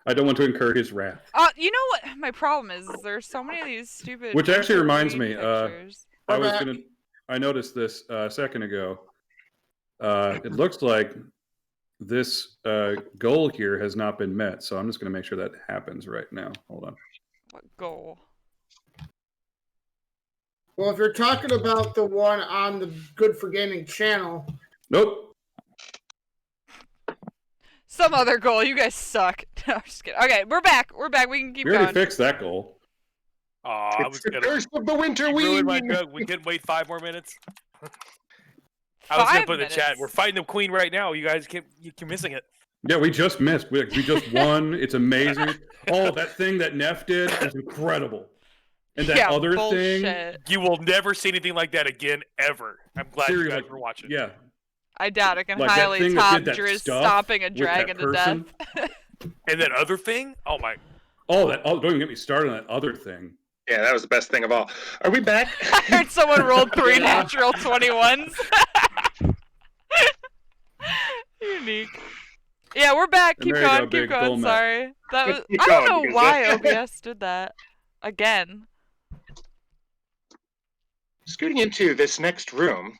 I don't want to incur his wrath. You know what? My problem is there's so many of these stupid. Which actually reminds me, pictures. I noticed this a second ago. It looks like this goal here has not been met, so I'm just going to make sure that happens right now. Hold on. What goal? Well, if you're talking about the one on the Good for Gaming channel. Nope. Some other goal. You guys suck. No, I'm just kidding. Okay, we're back. We're back. We can keep going. We already fixed that goal. I was gonna curse of the Winterween. my joke. We couldn't wait 5 more minutes. I was gonna put in the chat. We're fighting the queen right now. You guys keep missing it. Yeah, we just missed. We just won. It's amazing. Oh, that thing that Neff did is incredible. And that other thing. You will never see anything like that again, ever. I'm glad you guys were watching. Yeah. I doubt it can highly top Driz stomping a dragon to death. And that other thing? Oh my. Oh, don't even get me started on that other thing. Yeah, that was the best thing of all. Are we back? I heard someone rolled 3 natural 21s. Unique. Yeah, we're back. Keep going. Sorry. That was. I don't know why OBS did that again. Scooting into this next room.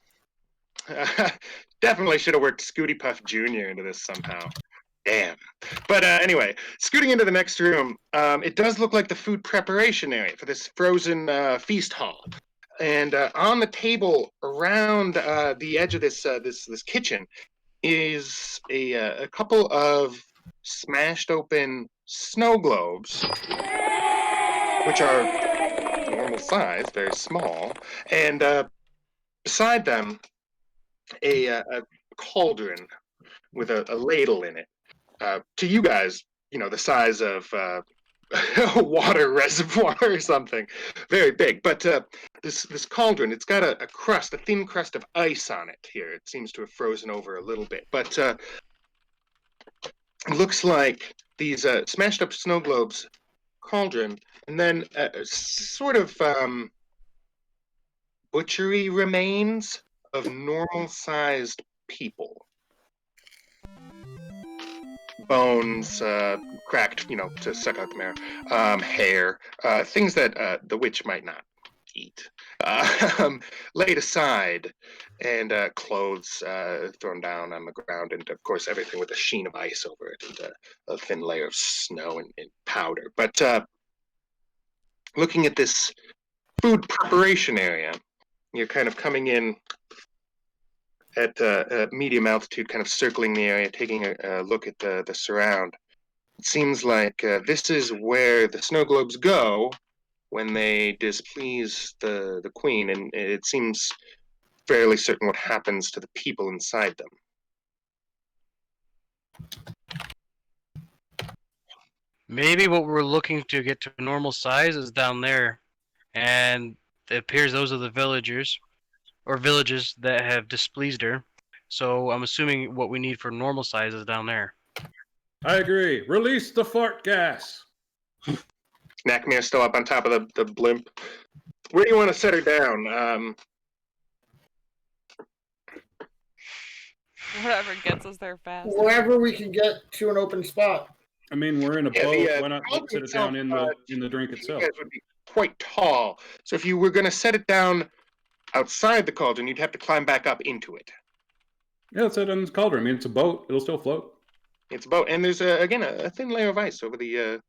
Definitely should have worked Scooty Puff Jr. into this somehow. Damn. But anyway, scooting into the next room, it does look like the food preparation area for this frozen feast hall. And on the table around the edge of this kitchen is a couple of smashed open snow globes, which are normal size, very small. And beside them, a cauldron with a ladle in it. To you guys, the size of a water reservoir or something, very big. But this cauldron, it's got a thin crust of ice on it here. It seems to have frozen over a little bit. But it looks like these smashed up snow globes cauldron, and then sort of butchery remains of normal-sized people. Bones, cracked, to suck out the marrow, hair, things that the witch might not eat, laid aside, and clothes thrown down on the ground, and of course everything with a sheen of ice over it, and a thin layer of snow and powder. But looking at this food preparation area, you're kind of coming in at medium altitude, kind of circling the area, taking a look at the surround. It seems like this is where the snow globes go when they displease the queen, and it seems fairly certain what happens to the people inside them. Maybe what we're looking to get to normal size is down there, and it appears those are the villagers or villages that have displeased her. So I'm assuming what we need for normal size is down there. I agree. Release the fart gas. Knackmere's still up on top of the blimp. Where do you want to set her down? Whatever gets us there fast. Wherever we can get to an open spot. I mean, we're in a boat. Why not set it down in the drink itself? You guys would be quite tall. So if you were going to set it down outside the cauldron, you'd have to climb back up into it. Yeah, it's set on this cauldron. I mean, it's a boat. It'll still float. It's a boat, and there's again a thin layer of ice over the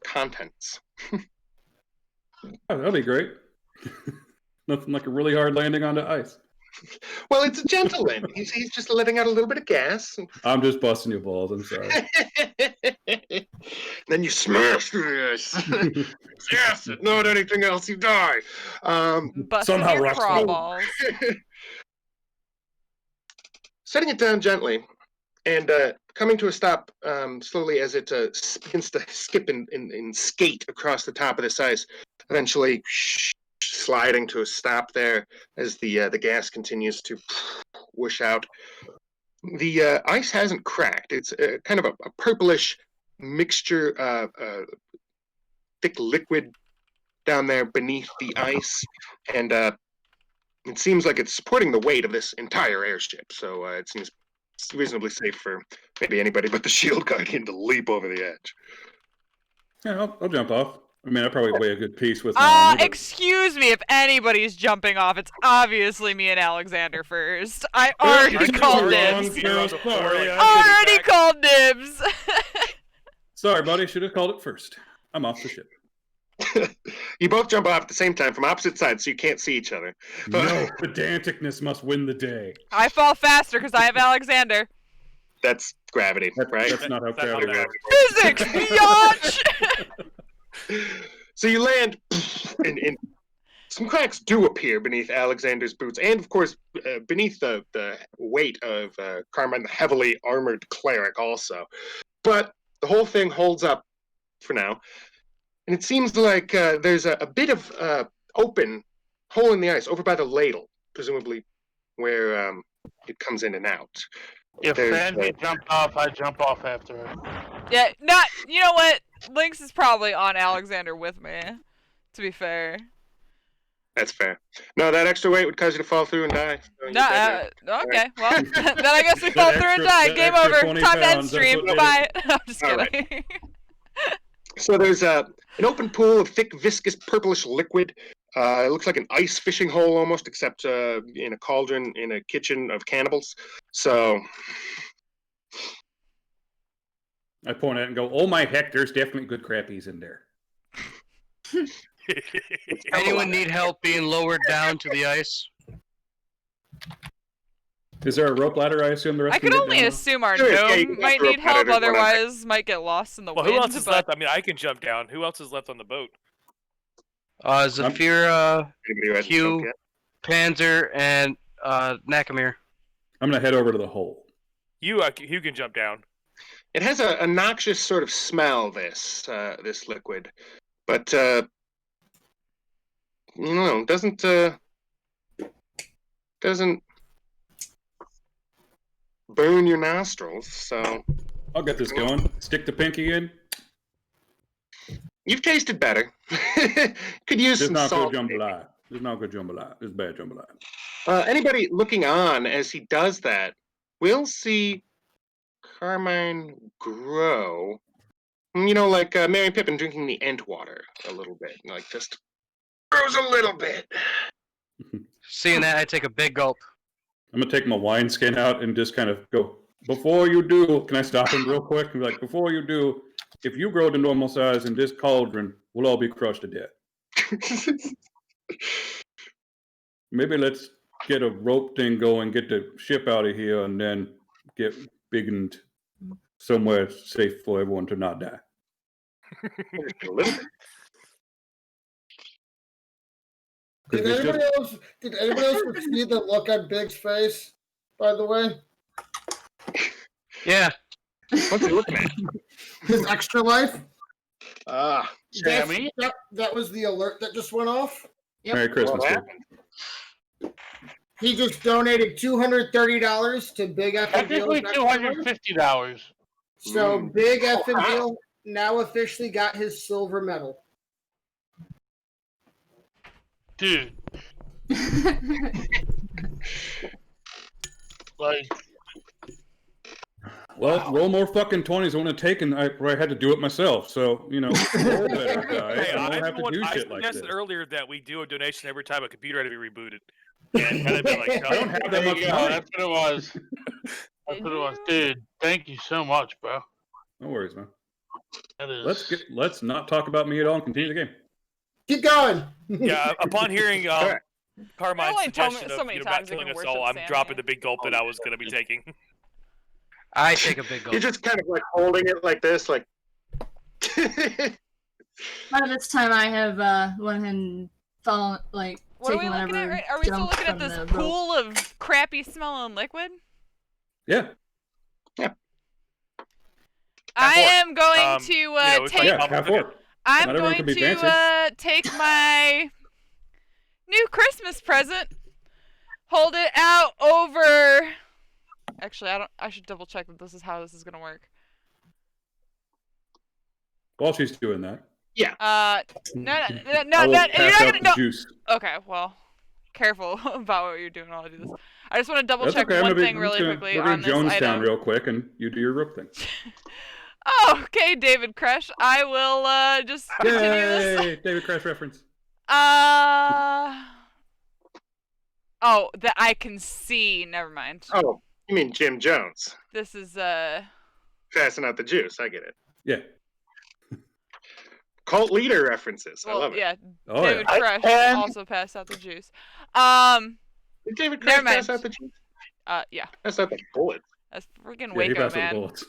contents. Oh, that'll be great. Nothing like a really hard landing onto ice. Well, it's a gentle landing. He's just letting out a little bit of gas. I'm just busting your balls. I'm sorry. Then you smash through this. Yes, not anything else. You die. Somehow rock balls. Setting it down gently, and coming to a stop slowly as it begins to skip and skate across the top of this ice, eventually sliding to a stop there as the gas continues to whoosh out. The ice hasn't cracked. It's kind of a purplish mixture, thick liquid down there beneath the ice, and it seems like it's supporting the weight of this entire airship, so it seems It's reasonably safe for maybe anybody but the shield guardian to leap over the edge. Yeah, I'll jump off. I mean, I probably weigh a good piece with my armor, but... Excuse me, if anybody's jumping off, it's obviously me and Alexander first. I already called dibs. Already called dibs. Sorry, buddy. Should have called it first. I'm off the ship. You both jump off at the same time from opposite sides, so you can't see each other. No, pedanticness must win the day. I fall faster because I have Alexander. That's gravity, right? That's not how gravity works. Physics, biatch! So you land, and some cracks do appear beneath Alexander's boots, and of course, beneath the weight of Carmine, the heavily armored cleric also. But the whole thing holds up for now. And it seems like there's a bit of open hole in the ice over by the ladle, presumably where it comes in and out. If Sandy jumped off, I jump off after her. Yeah, you know what? Lynx is probably on Alexander with me, to be fair. That's fair. No, that extra weight would cause you to fall through and die. So okay, well, then I guess we fall through and die. Game over. Time to end stream. Bye. I'm just kidding. Right. So there's an open pool of thick, viscous, purplish liquid. It looks like an ice fishing hole almost, except in a cauldron in a kitchen of cannibals. So I point at it and go, oh my heck, there's definitely good crappies in there. Anyone need help being lowered down to the ice? Is there a rope ladder? I assume the rest. I could only assume our gnome might need help, otherwise might get lost in the wind. Who else is left? I mean, I can jump down. Who else is left on the boat? Zafira, Hugh, Panzer, and Nakamir. I'm gonna head over to the hole. You can jump down. It has a noxious sort of smell. This liquid, but doesn't burn your nostrils. So I'll get this going. Stick the pinky in. You've tasted better. Could use some salt. Jambalaya. There's not good jambalaya. There's bad jambalaya. Anybody looking on as he does that will see Carmine grow. You know, like Merry and Pippin drinking the Ent water a little bit. Like, just grows a little bit. Seeing that, I take a big gulp. I'm going to take my wineskin out and just kind of go, before you do, can I stop him real quick? And be like, before you do, if you grow to normal size in this cauldron, we'll all be crushed to death. Maybe let's get a rope thing going, get the ship out of here, and then get biggened somewhere safe for everyone to not die. Did anybody else see the look on Big's face, by the way? Yeah. What's he looking at? His extra life? Sammy? That was the alert that just went off? Yep. Merry Christmas. He just donated $230 to Big F and Deal. Technically $250. So Big F and Deal now officially got his silver medal. Dude. Like. Well, roll more fucking 20s. I want to take, and I had to do it myself. So, you know, roll better, guys. Hey, I don't have to do shit like this. I suggested earlier that we do a donation every time a computer had to be rebooted. And kind of be like, no, I don't have that much money. That's what it was. That's what it was. Dude, thank you so much, bro. No worries, man. That is... Let's not talk about me at all and continue the game. Keep going. Yeah, upon hearing Carmine's suggestion of not killing us all, I'm dropping the big gulp that I was going to be taking. I take a big gulp. You're just kind of like holding it like this, like. By this time, I have went ahead and fallen, like. What are we looking at? Right? Are we still looking at this pool of crappy smelling liquid? Yeah. Yeah. I am going to take. I'm going to take my new Christmas present, hold it out over. Actually, I should double check that this is how this is gonna work. While she's doing that. Yeah. No. Juice. Okay, well, careful about what you're doing while I do this. I just want to double check one thing really quickly on this Jonestown item. real quick, and you do your rook thing. Oh, okay, David Crash. I will just continue this. David Crash reference. Oh, that I can see. Never mind. Oh, you mean Jim Jones? This is passing out the juice. I get it. Yeah. Cult leader references. Well, I love it. Yeah. Oh, David yeah. Crash also passed out the juice. Did David Crash pass out the juice? Yeah. Pass out the bullets. That's freaking Yeah, he Waco, passed out the man. bullets.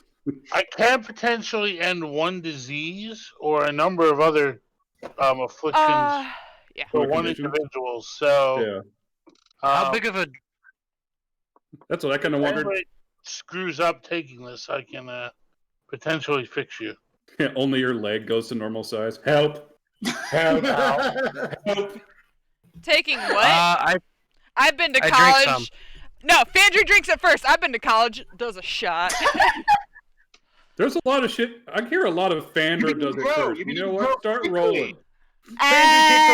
I can potentially end one disease or a number of other afflictions Yeah. for one individual. So, Yeah. How big of a? That's what I kind of wondered. If screws up taking this, I can potentially fix you. Only your leg goes to normal size. Help! Help! Help! Taking what? I've been to I college. drank some. No, Fandrew drinks it first. I've been to college. Does a shot. There's a lot of shit. I hear a lot of Fandrew does it first. You know what? Start rolling. Fandrew takes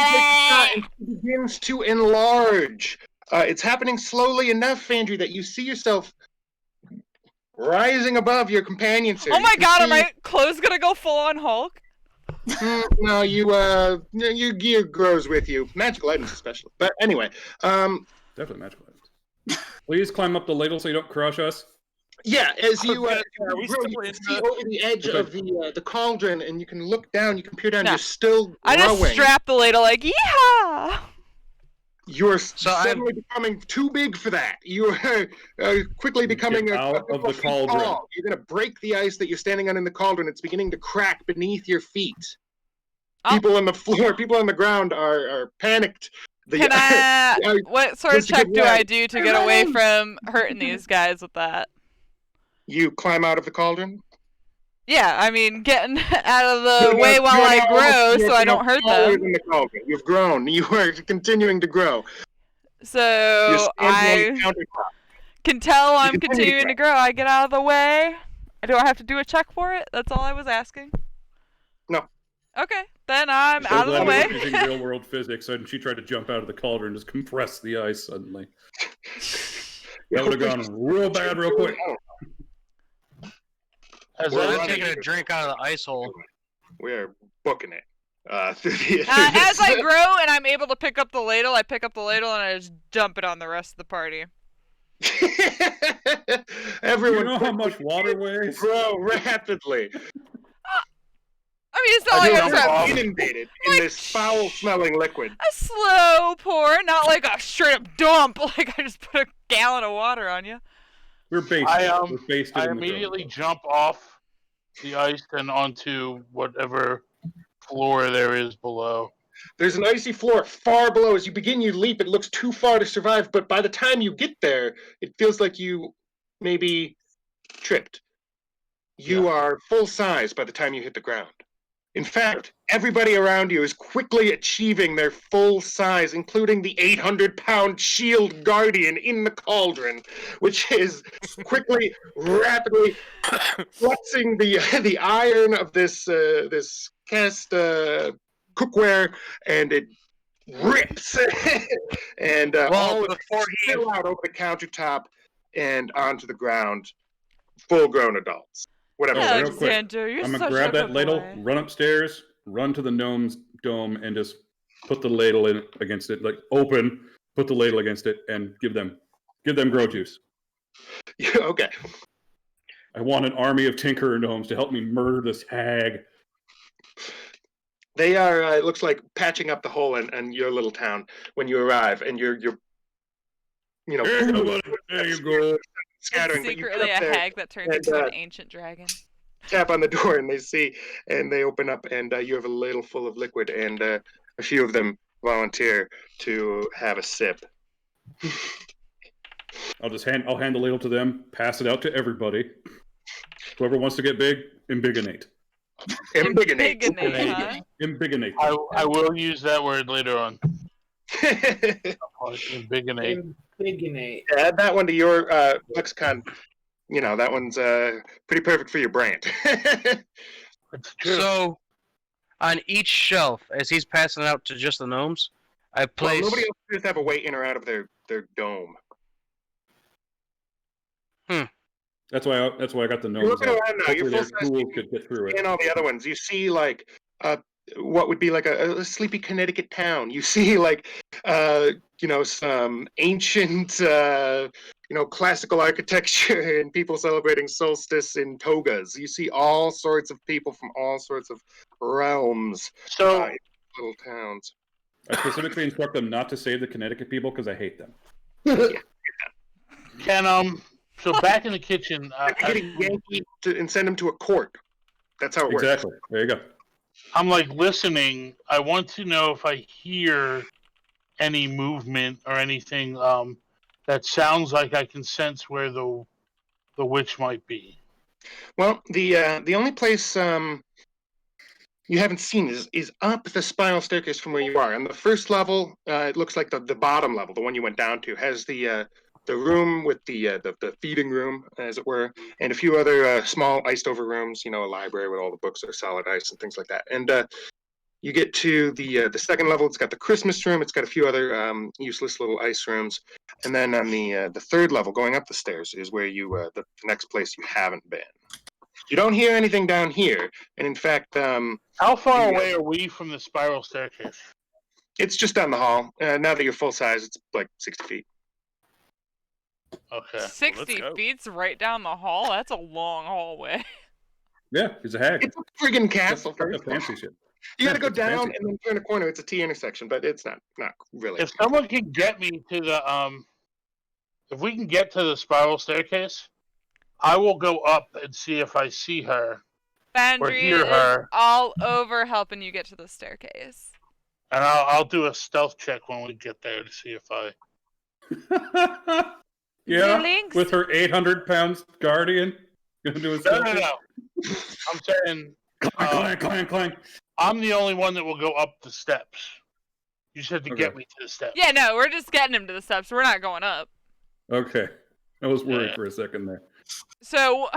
a shot and begins to enlarge. It's happening slowly enough, Fandrew, that you see yourself rising above your companions here. Oh my god, are my clothes gonna go full on Hulk? No, your gear grows with you. Magical items especially. But anyway, definitely magical items. Please climb up the ladle so you don't crush us. Yeah, as you grow, you can see over the edge of the cauldron, and you can look down. You can peer down. You're still growing. I just strap the ladle like yeehaw. You're suddenly becoming too big for that. You are quickly becoming out of the cauldron. Tall. You're going to break the ice that you're standing on in the cauldron. It's beginning to crack beneath your feet. Oh. People on the floor, people on the ground are panicked. What sort of check do I do to get away from hurting these guys with that? You climb out of the cauldron? Yeah, I mean, getting out of the way while I grow so I don't hurt them. The You've grown. You are continuing to grow. So I can tell I'm continuing to grow. I get out of the way. Do I have to do a check for it? That's all I was asking. No. Okay, then I'm out of the way. Using real world physics, and she tried to jump out of the cauldron and just compress the ice suddenly. That would have gone real bad real quick. As I'm taking a drink out of the ice hole. We're booking it. As I grow and I'm able to pick up the ladle, I pick up the ladle and I just dump it on the rest of the party. Everyone, you know how much water weighs? Grow rapidly. I mean, it's not like I'm inundated in this foul-smelling liquid. A slow pour, not like a straight-up dump. Like I just put a gallon of water on you. We're based. I immediately jump off the ice and onto whatever floor there is below. There's an icy floor far below. As you begin your leap, it looks too far to survive, but by the time you get there, it feels like you maybe tripped. You are full size by the time you hit the ground. In fact, everybody around you is quickly achieving their full size, including the 800-pound shield guardian in the cauldron, which is quickly, rapidly flexing the iron of this cast cookware, and it rips, and all of it spill out over the countertop and onto the ground. Full-grown adults. Whatever. Yeah, real quick. Xander, I'm gonna grab that ladle, run upstairs, run to the gnome's dome, and just put the ladle in against it, like open, put the ladle against it, and give them grow juice. Okay. I want an army of tinkerer gnomes to help me murder this hag. They are. It looks like patching up the hole in your little town when you arrive, and you're there you go. Scattering, it's secretly a hag that turns into an ancient dragon. Tap on the door and they open up, and you have a ladle full of liquid, and a few of them volunteer to have a sip. I'll hand the ladle to them, pass it out to everybody. Whoever wants to get big, embiggenate. Embiggenate. Huh? Embiggenate. I will use that word later on. Embiggenate. Add that one to your lexicon. You know, that one's pretty perfect for your brand. So, on each shelf, as he's passing it out to just the gnomes, I place... Well, nobody else just have a way in or out of their dome. That's why I got the You're gnomes looking out. around now. You're Hopefully their full-size tools people could get through and it. all the other ones. You see, like, what would be like a sleepy Connecticut town. You see, like, some ancient, classical architecture and people celebrating solstice in togas. You see all sorts of people from all sorts of realms. So, in little towns. I specifically instruct them not to save the Connecticut people because I hate them. So back in the kitchen, Getting Yankee and send them to a court. That's how it works. Exactly. There you go. I'm like listening. I want to know if I hear any movement or anything that sounds like I can sense where the witch might be. Well, the only place you haven't seen is up the spiral staircase from where you are. On the first level, it looks like the bottom level, the one you went down to, has the room with the feeding room, as it were, and a few other small iced over rooms. A library with all the books that are solid ice and things like that. And you get to the second level. It's got the Christmas room. It's got a few other useless little ice rooms. And then on the third level, going up the stairs, is where you the next place you haven't been. You don't hear anything down here, and in fact, how far away are we from the spiral staircase? It's just down the hall. Now that you're full size, it's like 60 feet. Okay. 60 feet's right down the hall? That's a long hallway. Yeah, he's a hag. It's a friggin' castle. That's fancy shit. You gotta go down and then turn a corner. It's a T intersection, but it's not really. If someone can get me to the if we can get to the spiral staircase, I will go up and see if I see her or hear her. Is all over helping you get to the staircase. And I'll do a stealth check when we get there to see if I. Yeah, with her 800-pound guardian. Gonna do a stealth check? No. I'm saying. Clang. I'm the only one that will go up the steps. You just have to get me to the steps. Yeah, no, we're just getting him to the steps. We're not going up. Okay. I was worried for a second there. So,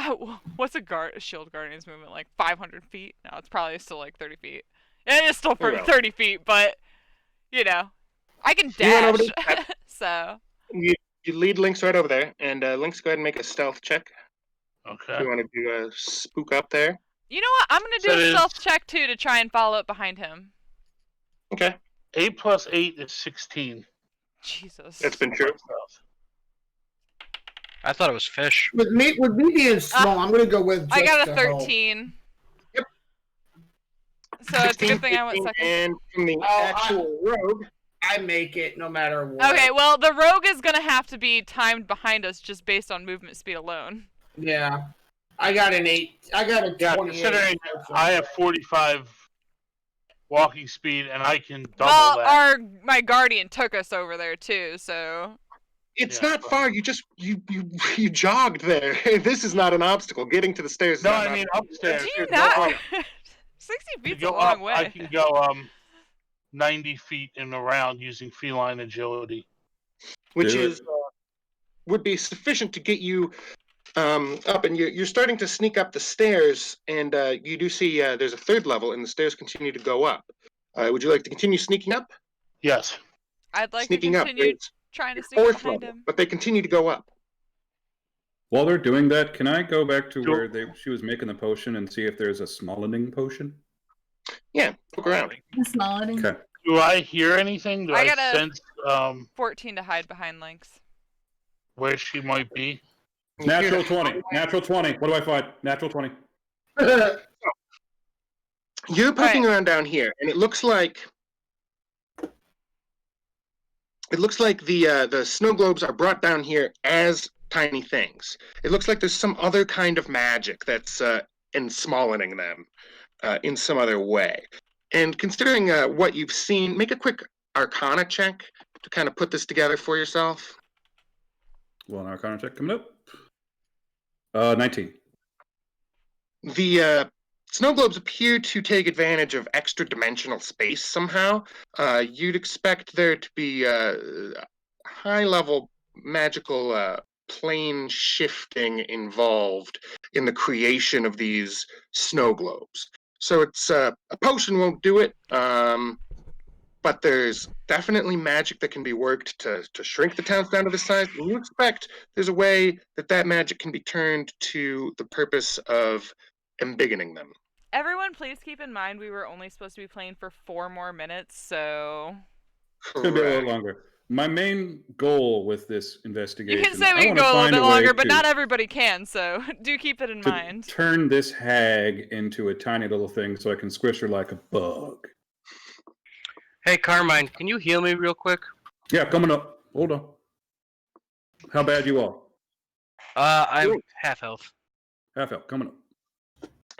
what's a shield guardian's movement, like 500 feet? No, it's probably still like 30 feet. It is still 30 feet, but, I can dash, so... You lead Lynx right over there, and Lynx, go ahead and make a stealth check. Okay. You want to do a spook up there? You know what? I'm going to do a stealth check, too, to try and follow up behind him. Okay. 8 plus 8 is 16. Jesus. That's been true. I thought it was fish. With me being small, I'm going to go with. I got a 13. Yep. So it's a good thing I went second. And from the actual rogue, I make it no matter what. Okay, well, the rogue is going to have to be timed behind us just based on movement speed alone. Yeah. I got an 8. I got a 28. Considering I have 45 walking speed and I can double that. Well, my guardian took us over there too, so... It's not far. You just you jogged there. This is not an obstacle. Getting to the stairs. No, I mean upstairs. Do you not? 60 feet's a long way. I can go 90 feet and around using feline agility, which would be sufficient to get you up. And you're starting to sneak up the stairs, and you do see there's a third level, and the stairs continue to go up. Would you like to continue sneaking up? Yes. I'd like to continue trying to sneak behind him. But they continue to go up. While they're doing that, can I go back to where she was making the potion and see if there's a smallening potion? Yeah, look around. Smallening. Okay. Do I hear anything? Do I got sense 14 to hide behind Lynx. Where she might be? Natural 20. Natural 20. What do I find? Natural 20. You're poking around down here, and it looks like the snow globes are brought down here as tiny things. It looks like there's some other kind of magic that's ensmallening them in some other way. And considering what you've seen, make a quick Arcana check to kind of put this together for yourself. Well, an Arcana check coming up. 19. The snow globes appear to take advantage of extra dimensional space somehow. You'd expect there to be high-level magical plane shifting involved in the creation of these snow globes. So it's a potion won't do it. but there's definitely magic that can be worked to shrink the towns down to this size. And you expect there's a way that magic can be turned to the purpose of embiggening them. Everyone, please keep in mind we were only supposed to be playing for 4 more minutes, so... It's going to be a little longer. My main goal with this investigation... You can say we can go a little bit longer, but not everybody can, so do keep it in mind. Turn this hag into a tiny little thing so I can squish her like a bug. Hey, Carmine, can you heal me real quick? Yeah, coming up. Hold on. How bad you are? I'm half health. Half health, coming up.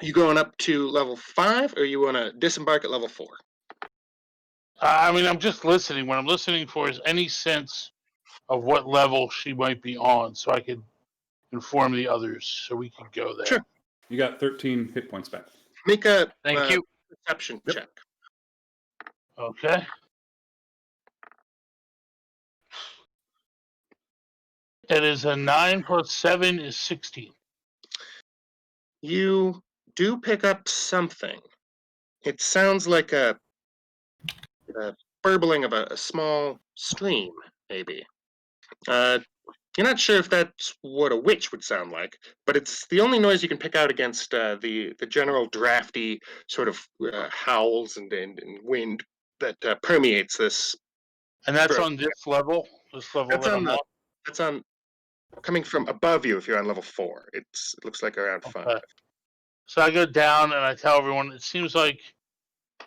You going up to level 5, or you want to disembark at level 4? I mean, I'm just listening. What I'm listening for is any sense of what level she might be on, so I could inform the others, so we could go there. Sure. You got 13 hit points back. Make a Thank you. perception check. Okay. It is a 9 plus 7 is 16. You do pick up something. It sounds like a burbling of a small stream, maybe. You're not sure if that's what a witch would sound like, but it's the only noise you can pick out against the general drafty sort of howls and wind that permeates this. And that's on this level? This level that's on coming from above you if you're on level 4. It looks like around 5. So I go down and I tell everyone, it seems like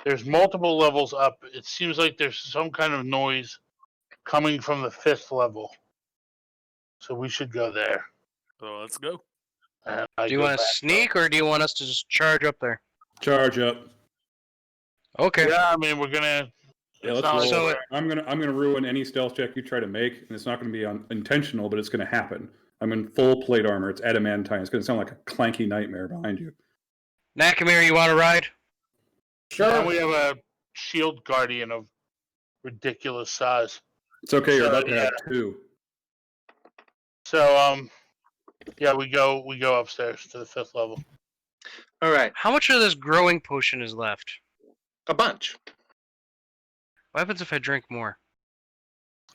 there's multiple levels up. It seems like there's some kind of noise coming from the 5th level. So we should go there. So let's go. Do you want to sneak, or do you want us to just charge up there? Charge up. Okay. Yeah, I mean, we're gonna. Yeah, let's roll. So I'm gonna ruin any stealth check you try to make, and it's not gonna be intentional, but it's gonna happen. I'm in full plate armor. It's adamantine. It's gonna sound like a clanky nightmare behind you. Nakamir, you want to ride? Sure. And we have a shield guardian of ridiculous size. It's okay. You're about to have 2. So yeah, we go upstairs to the 5th level. All right. How much of this growing potion is left? A bunch. What happens if I drink more?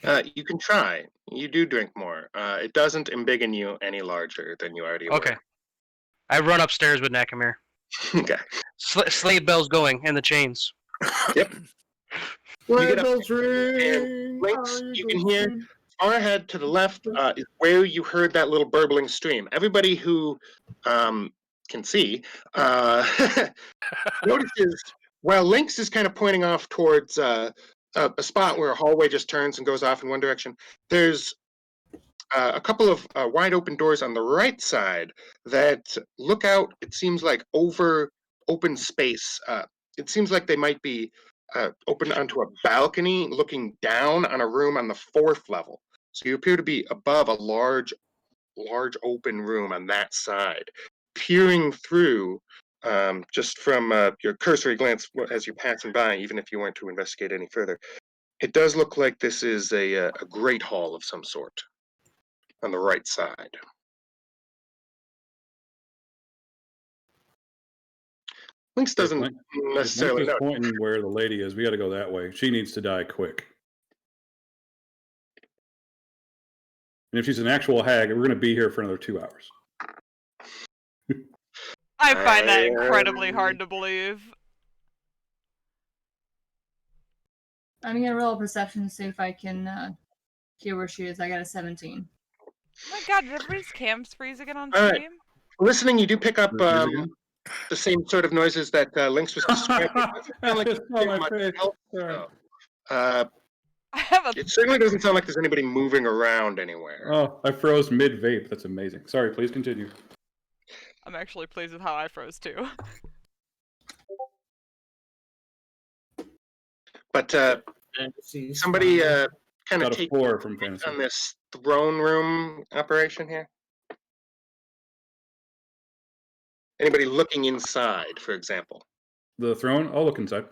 You can try. You do drink more. It doesn't embiggen you any larger than you already were. Okay. I run upstairs with Nakamir. Okay. Slave bells going and the chains. Yep. Sleigh bells ring. Links, you can hear far ahead to the left is where you heard that little burbling stream. Everybody who can see notices while Lynx is kind of pointing off towards a spot where a hallway just turns and goes off in one direction, there's a couple of wide open doors on the right side that look out, it seems like, over open space. It seems like they might be open onto a balcony looking down on a room on the 4th level. So you appear to be above a large open room on that side. Peering through, just from your cursory glance as you're passing by, even if you weren't to investigate any further, it does look like this is a great hall of some sort on the right side. Lynx doesn't necessarily know. Pointing where the lady is. We got to go that way. She needs to die quick. And if she's an actual hag, we're going to be here for another 2 hours. I find that incredibly hard to believe. I'm going to roll a perception to see if I can hear where she is. I got a 17. Oh my god, did everybody's cams freeze again on All stream? right. Listening, you do pick up the same sort of noises that Lynx was describing. It certainly doesn't sound like there's anybody moving around anywhere. Oh, I froze mid-vape. That's amazing. Sorry, please continue. I'm actually pleased with how I froze too. But somebody kind of take from on this throne room operation here. Anybody looking inside, for example? The throne? I'll look inside.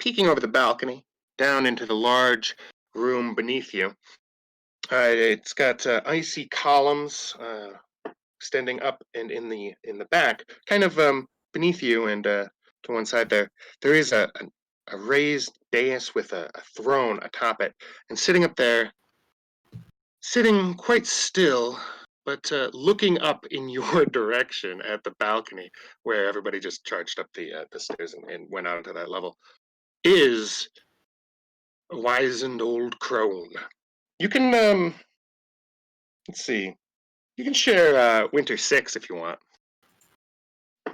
Peeking over the balcony, down into the large room beneath you. It's got icy columns extending up and in the back, kind of beneath you and to one side there is a raised dais with a throne atop it, and sitting up there, sitting quite still, but looking up in your direction at the balcony, where everybody just charged up the stairs and went out to that level, is a wizened old crone. You can, let's see, you can share Winter 6 if you want.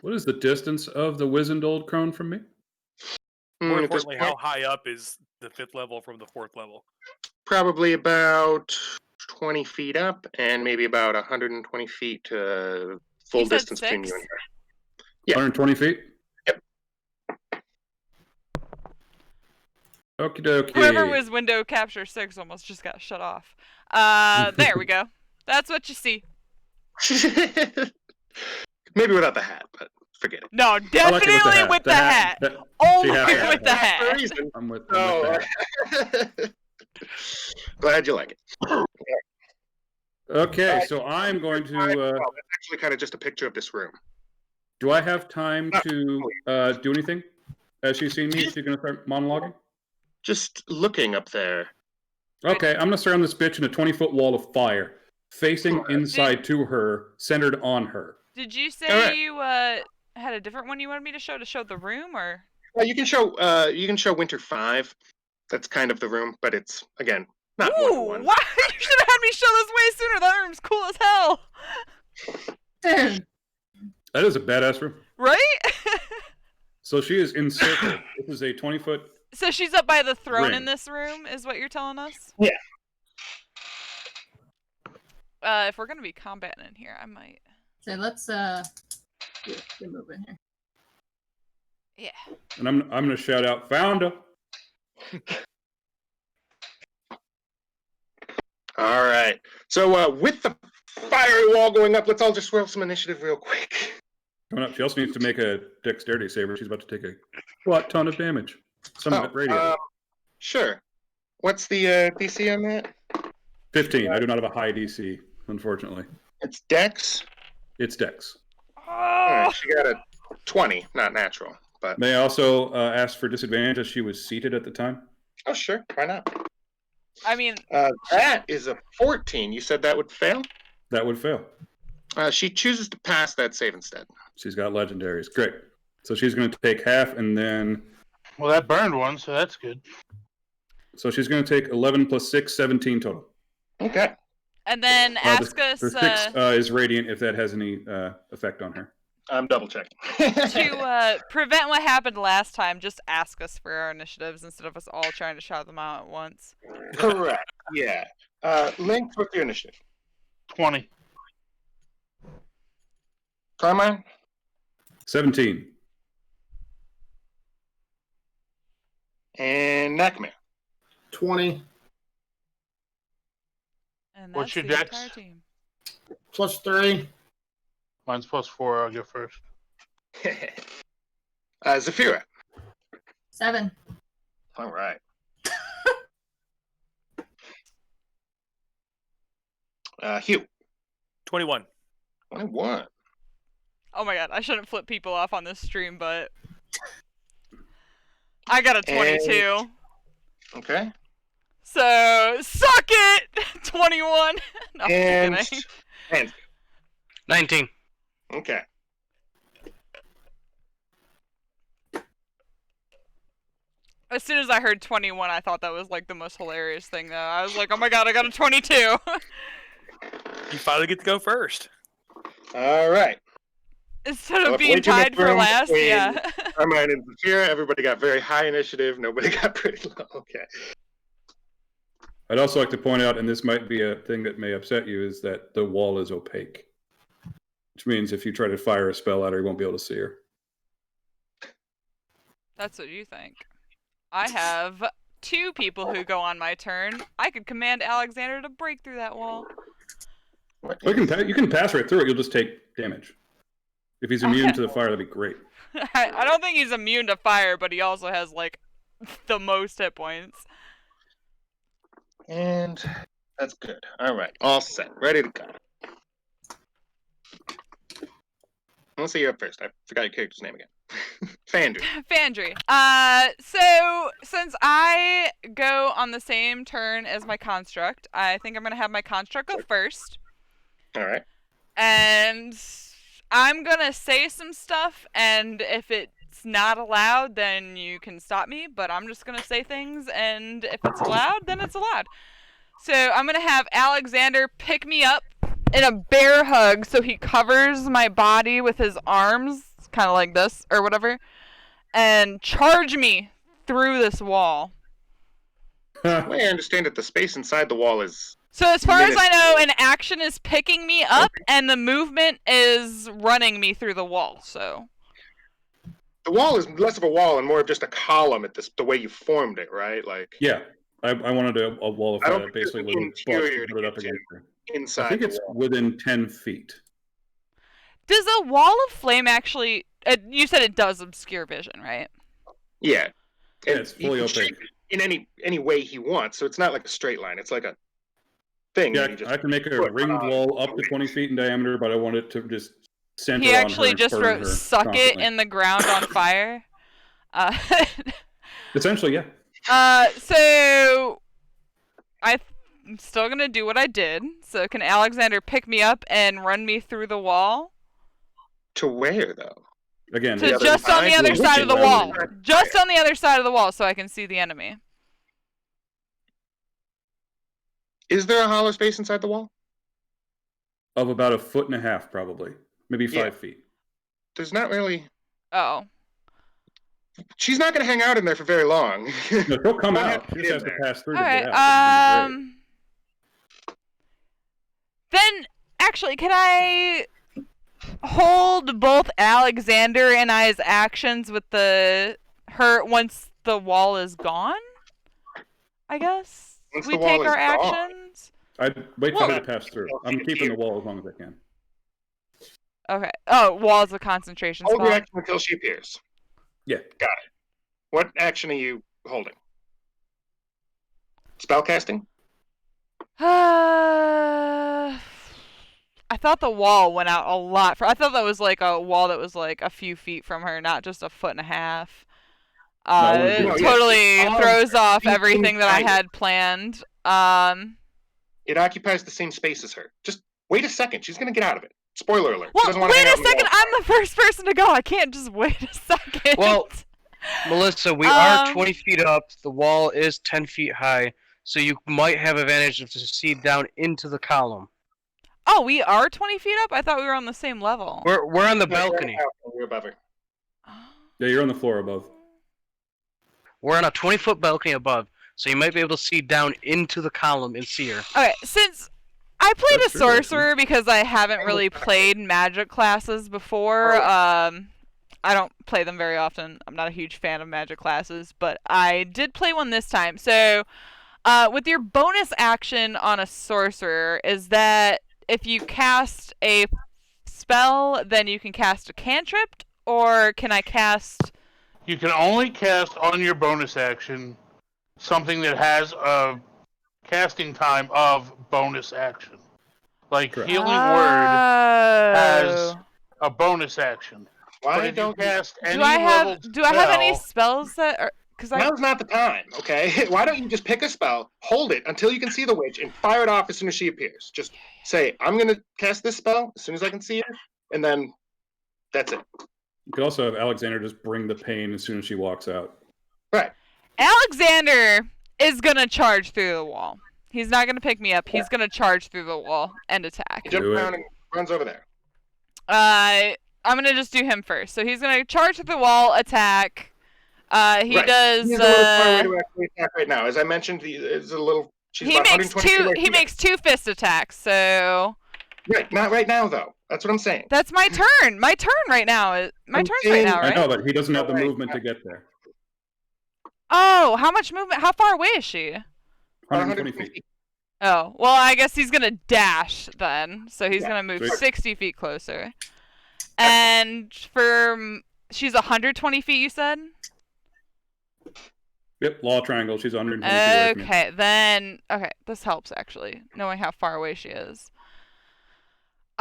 What is the distance of the wizened old crone from me? More importantly, how high up is the 5th level from the 4th level? Probably about 20 feet up, and maybe about 120 feet full distance between you and her. Yeah. 120 feet? Yep. Okie dokie. Whoever was window capture 6 almost just got shut off. There we go. That's what you see. Maybe without the hat, but forget it. No, definitely like with the hat. Only with the hat. I'm with the hat. Glad you like it. Okay, so I'm going to... it's actually kind of just a picture of this room. Do I have time to do anything? As she's seen me, is she going to start monologuing? Just looking up there. Okay, I'm going to surround this bitch in a 20-foot wall of fire, facing inside to her, centered on her. Did you say you had a different one you wanted me to show the room, or? You can show Winter 5. That's kind of the room, but it's again not one-to-one. Why? You should have had me show this way sooner. That room's cool as hell. That is a badass room. Right? So she is encircled. This is a 20-foot. So she's up by the throne in this room, is what you're telling us? Yeah. If we're gonna be combating in here, I might. So let's get moving here. Yeah. And I'm gonna shout out, "Found her." All right. So with the fiery wall going up, let's all just roll some initiative real quick. Coming up, she also needs to make a dexterity save. She's about to take a ton of damage. Some of it radiant. Sure. What's the DC on that? 15. I do not have a high DC, unfortunately. It's Dex? It's Dex. All right, she got a 20, not natural. But may I also ask for disadvantage as she was seated at the time? Oh, sure. Why not? I mean... that is a 14. You said that would fail? That would fail. She chooses to pass that save instead. She's got legendaries. Great. So she's going to take half and then... Well, that burned one, so that's good. So she's going to take 11 plus 6, 17 total. Okay. And then ask us... The 6 is radiant if that has any effect on her. I'm double checking. To prevent what happened last time, just ask us for our initiatives instead of us all trying to shout them out at once. Correct. Yeah. Link, what's your initiative? 20. Carmine? 17. And Nakmir? 20. And what's your the dex? entire team. +3. Mine's +4. I'll go first. Zafira? 7. All right. Hugh? 21. 21. Oh my god, I shouldn't flip people off on this stream, but... I got a 22. Okay. So, suck it! 21. No, and... I'm kidding. And... 19. Okay. As soon as I heard 21, I thought that was like the most hilarious thing though. I was like, oh my god, I got a 22! You finally get to go first. All right. Instead of being tied for last, yeah. Carmine and Zafira, everybody got very high initiative. Nobody got pretty low. Okay. I'd also like to point out, and this might be a thing that may upset you, is that the wall is opaque. Which means if you try to fire a spell at her, you won't be able to see her. That's what you think. I have 2 people who go on my turn. I could command Alexander to break through that wall. You can pass right through it, you'll just take damage. If he's immune to the fire, that'd be great. I don't think he's immune to fire, but he also has, like, the most hit points. And that's good. All right. All set. Ready to go. Let's see you up first. I forgot your character's name again. Fandry. Fandry. So since I go on the same turn as my construct, I think I'm gonna have my construct go first. All right. And I'm gonna say some stuff, and if it's not allowed, then you can stop me. But I'm just gonna say things, and if it's allowed, then it's allowed. So I'm gonna have Alexander pick me up in a bear hug, so he covers my body with his arms, kind of like this or whatever, and charge me through this wall. The way I understand it, the space inside the wall is. So as far as I know, an action is picking me up, and the movement is running me through the wall. So the wall is less of a wall and more of just a column at the way you formed it, right? Like. Yeah, I wanted a wall of fire that basically would put it up against her. Inside. I think it's within 10 feet. Does a wall of flame actually? You said it does obscure vision, right? Yeah. Yeah, it's fully opaque. In any way he wants, so it's not like a straight line. It's like a thing. Yeah, I can make a ringed wall up to 20 feet in diameter, but I want it to just center on her. He actually just wrote "suck it in the ground on fire." Essentially, yeah. So I'm still gonna do what I did. So can Alexander pick me up and run me through the wall? To where though? Again, to just on the other side of the wall. Just on the other side of the wall, so I can see the enemy. Is there a hollow space inside the wall? Of about 1.5 feet, probably. Maybe 5 feet. There's not really. Oh. She's not going to hang out in there for very long. No, she'll come out. She just has to pass through. All right. Then, actually, can I hold both Alexander and I's actions with her once the wall is gone? I guess once we take our actions. I'd wait for her to pass through. I'm keeping the wall as long as I can. Okay. Oh, wall's a concentration spot. Hold your action until she appears. Yeah. Got it. What action are you holding? Spellcasting? I thought the wall went out a lot. I thought that was like a wall that was like a few feet from her, not just 1.5 feet. It totally throws off everything that I had planned. It occupies the same space as her. Just wait a second. She's going to get out of it. Spoiler alert. Well, wait a second. I'm the first person to go. I can't just wait a second. Well, Melissa, we are 20 feet up. The wall is 10 feet high, so you might have advantage to see down into the column. Oh, we are 20 feet up? I thought we were on the same level. We're on the balcony. We're above her. Yeah, you're on the floor above. We're on a 20-foot balcony above, so you might be able to see down into the column and see her. Okay, since I played a sorcerer because I haven't really played magic classes before, I don't play them very often. I'm not a huge fan of magic classes, but I did play one this time. So, with your bonus action on a sorcerer, is that if you cast a spell, then you can cast a cantrip, or can I cast... You can only cast on your bonus action something that has a casting time of bonus action. Like Healing Word has a bonus action. Why don't you cast any do I have any spells that are... Now's not the time, okay? Why don't you just pick a spell, hold it until you can see the witch, and fire it off as soon as she appears. Just say, I'm going to cast this spell as soon as I can see her, and then that's it. You could also have Alexander just bring the pain as soon as she walks out. Right. Alexander is going to charge through the wall. He's not going to pick me up. He's going to charge through the wall and attack. He jumps around and runs over there. I'm going to just do him first. So he's going to charge through the wall, attack. He does. He's a little far away to actually attack right now. As I mentioned, he's a little. He makes two fist attacks. So. Right, not right now though. That's what I'm saying. That's my turn. My turn right now. My turn's right now, right? I know, but he doesn't have the movement to get there. Oh, how much movement? How far away is she? 120 feet. Oh, well, I guess he's gonna dash then. So he's gonna move 60 feet closer. And she's 120 feet, you said? Yep, law triangle. She's 120 feet away from you. Okay, then... Okay, this helps, actually, knowing how far away she is.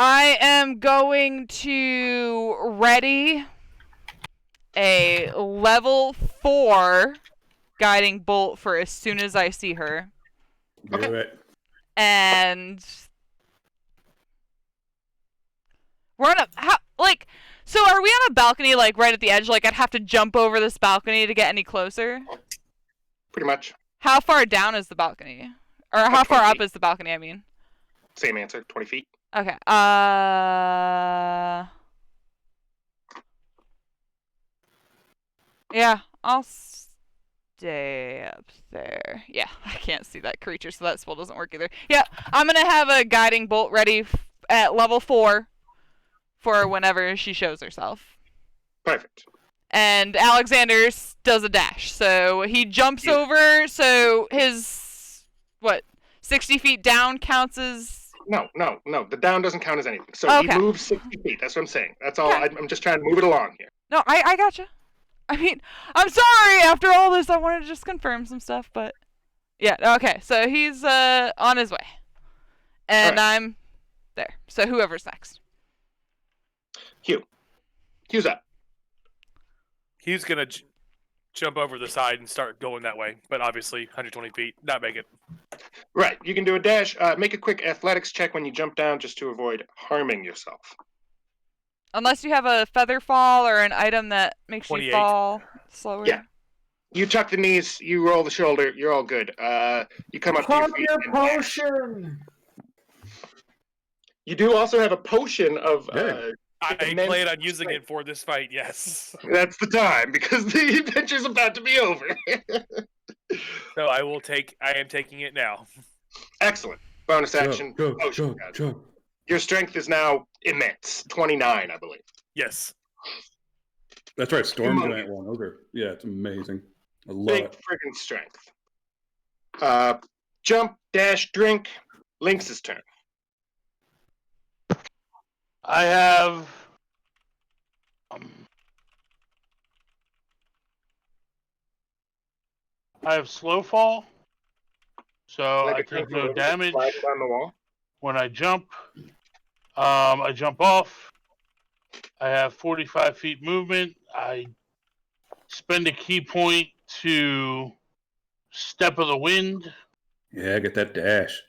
I am going to ready a level 4 guiding bolt for as soon as I see her. Do it. And we're on so are we on a balcony, like, right at the edge? Like, I'd have to jump over this balcony to get any closer? Pretty much. How far down is the balcony? Or how far up is the balcony, I mean? Same answer, 20 feet. Okay, yeah, I'll stay up there. Yeah, I can't see that creature, so that spell doesn't work either. Yeah, I'm gonna have a guiding bolt ready at level 4 for whenever she shows herself. Perfect. And Alexander does a dash, so he jumps over, so his, 60 feet down counts as... No. The down doesn't count as anything. So he moves 60 feet. That's what I'm saying. That's all. I'm just trying to move it along here. No, I gotcha. I mean, I'm sorry. After all this, I wanted to just confirm some stuff, but yeah. Okay, so he's on his way, and I'm there. So whoever's next. Hugh's up. Hugh's gonna jump over the side and start going that way, but obviously 120 feet, not make it. Right, you can do a dash. Make a quick athletics check when you jump down, just to avoid harming yourself. Unless you have a feather fall or an item that makes 28. you fall slower. Yeah. You tuck the knees, you roll the shoulder, you're all good. You come up to your feet. Your potion! You do also have a potion of... I plan on using it for this fight, yes. That's the time, because the adventure's about to be over. So I am taking it now. Excellent. Bonus action. Go. Your strength is now immense. 29, I believe. Yes. That's right, Storm Giant one. Yeah, it's amazing. I love Big it. friggin' strength. Jump, dash, drink. Lynx's turn. I have slow fall, so I take no damage on the wall. when I jump. I jump off. I have 45 feet movement. I spend a key point to Step of the Wind. Yeah, get that dash.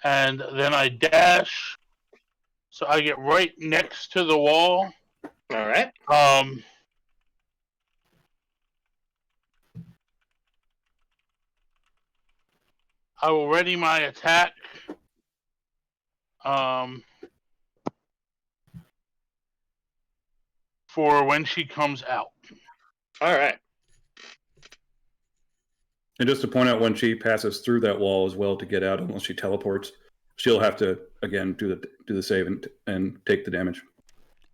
And then I dash. So I get right next to the wall. All right. I will ready my attack. For when she comes out. All right. And just to point out, when she passes through that wall as well to get out, unless she teleports, she'll have to again do the save and take the damage.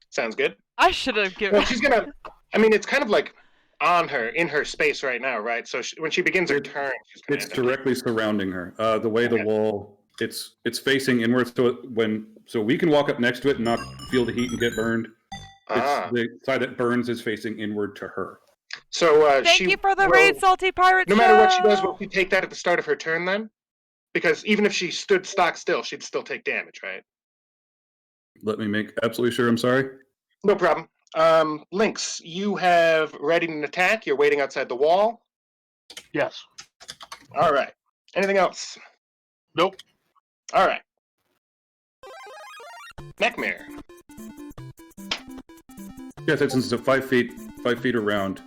Sounds good. I should have given. Well, she's gonna. I mean, it's kind of like on her, in her space right now, right? So when she begins her turn, it's directly surrounding her. The way the wall, it's facing inward, so we can walk up next to it and not feel the heat and get burned. The side that burns is facing inward to her. So thank you for the raid, Salty Pirate. No matter what she does, will she take that at the start of her turn then? Because even if she stood stock still, she'd still take damage, right? Let me make absolutely sure. I'm sorry. No problem. Lynx, you have readied an attack. You're waiting outside the wall. Yes. All right. Anything else? Nope. All right. Neckmare. Yeah, since it's 5 feet around,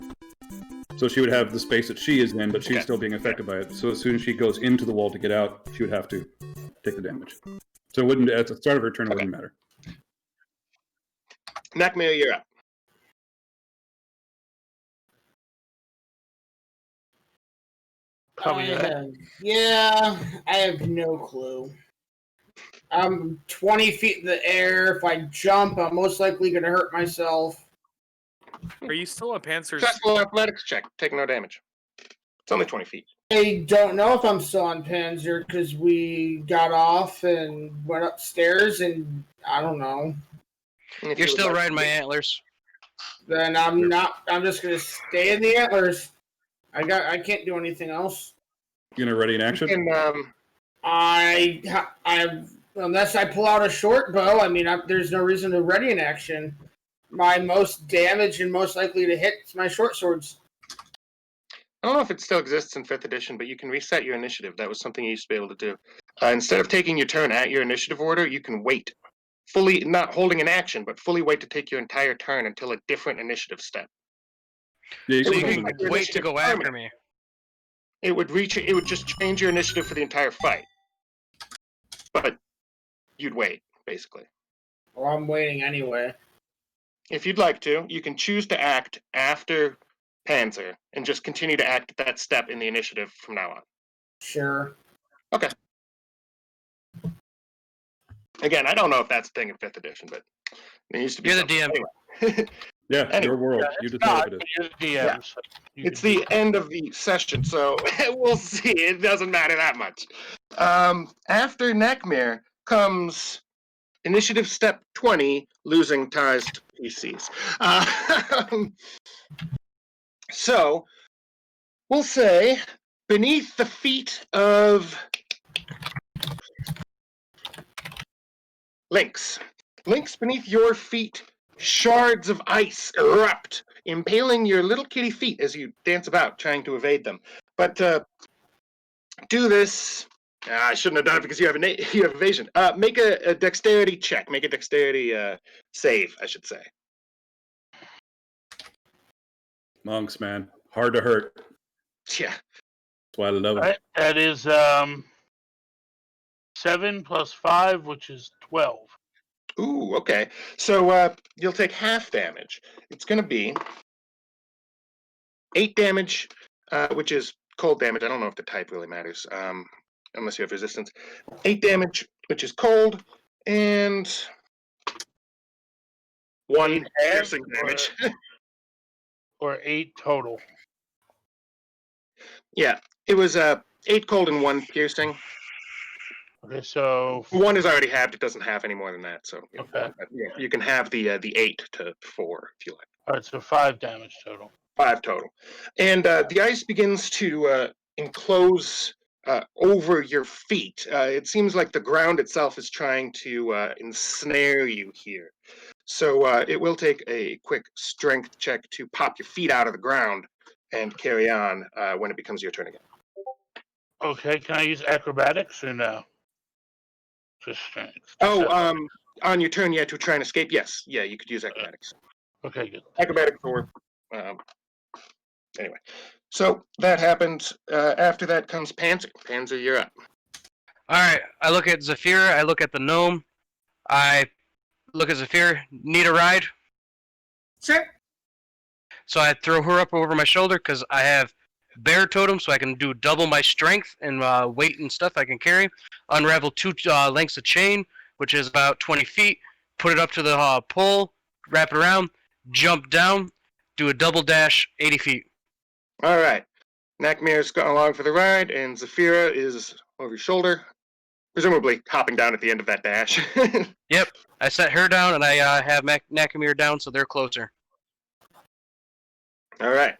so she would have the space that she is in, but she's still being affected by it. So as soon as she goes into the wall to get out, she would have to take the damage. So it wouldn't, at the start of her turn, it wouldn't matter. Neckmare, you're up. I have no clue. I'm 20 feet in the air. If I jump, I'm most likely going to hurt myself. Are you still on Panzer's? Successful athletics check. Take no damage. It's only 20 feet. I don't know if I'm still on Panzer because we got off and went upstairs, and I don't know. You're still riding my antlers. Then I'm not. I'm just going to stay in the antlers. I can't do anything else. You gonna ready in action? And, I have Unless I pull out a short bow, I mean, there's no reason to ready an action. My most damage and most likely to hit is my short swords. I don't know if it still exists in 5th edition, but you can reset your initiative. That was something you used to be able to do. Instead of taking your turn at your initiative order, you can wait. Fully, not holding an action, but fully wait to take your entire turn until a different initiative step. Yeah, so you can wait to go after me. It would just change your initiative for the entire fight. But you'd wait, basically. Well, I'm waiting anyway. If you'd like to, you can choose to act after Panzer and just continue to act at that step in the initiative from now on. Sure. Okay. Again, I don't know if that's a thing in 5th edition, but it used to be. You're the DM. Anyway. Yeah, anyway, your world. You decided it. You're the DM. Yeah. So it's the end of the session, so we'll see. It doesn't matter that much. After Neckmere comes initiative step 20, losing ties to PCs. So we'll say beneath the feet of Lynx. Lynx, beneath your feet, shards of ice erupt, impaling your little kitty feet as you dance about, trying to evade them. But do this. I shouldn't have done it because you have evasion. Make a dexterity check. Make a dexterity save, I should say. Monks, man. Hard to hurt. Yeah. That's why I love them. right, that is 7 plus 5, which is 12. Ooh, okay. So you'll take half damage. It's going to be 8 damage, which is cold damage. I don't know if the type really matters, unless you have resistance. 8 damage, which is cold, and 1 piercing damage. Or 8 total. Yeah, it was 8 cold and 1 piercing. Okay, so 1 is already halved. It doesn't have any more than that. So okay. Yeah, you can have the 8 to 4 if you like. All right, so 5 damage total. 5 total. And the ice begins to enclose over your feet. It seems like the ground itself is trying to ensnare you here. So it will take a quick strength check to pop your feet out of the ground and carry on when it becomes your turn again. Okay, can I use acrobatics or no? Just strength. On your turn, to try and escape? Yes. Yeah, you could use acrobatics. Okay, good. Acrobatics or... anyway, so that happened. After that comes Panzer. Panzer, you're up. All right, I look at Zafira. I look at the gnome. I look at Zafira. Need a ride? Sure. So I throw her up over my shoulder because I have bear totem, so I can do double my strength and weight and stuff I can carry. Unravel 2 lengths of chain, which is about 20 feet. Put it up to the pole. Wrap it around. Jump down. Do a double dash 80 feet. All right. Neckmere's gone along for the ride, and Zafira is over your shoulder, presumably hopping down at the end of that dash. Yep. I set her down, and I have Nakamir down, so they're closer. All right.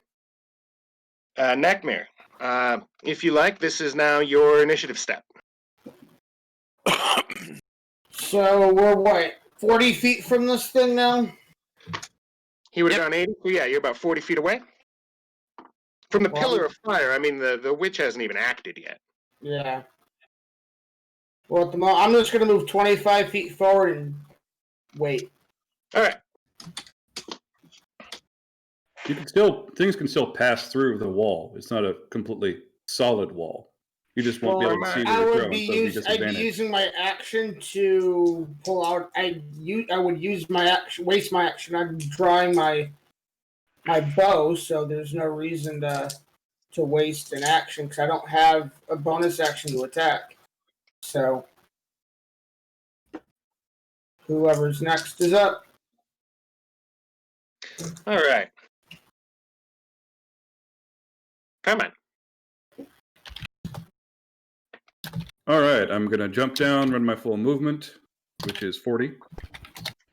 Neckmere, if you like, this is now your initiative step. So we're what, 40 feet from this thing now? He would have gone 80, so yeah, you're about 40 feet away. From the pillar of fire, I mean, the witch hasn't even acted yet. Yeah. Well, at the moment, I'm just going to move 25 feet forward and wait. All right. Things can still pass through the wall. It's not a completely solid wall. You just won't be able to see where you're throwing, so it'd be I'd be using my action to pull out. I would use my action, waste my action. I'm drawing my bow, so there's no reason to waste an action because I don't have a bonus action to attack. So whoever's next is up. All right. Come on. All right, I'm going to jump down, run my full movement, which is 40.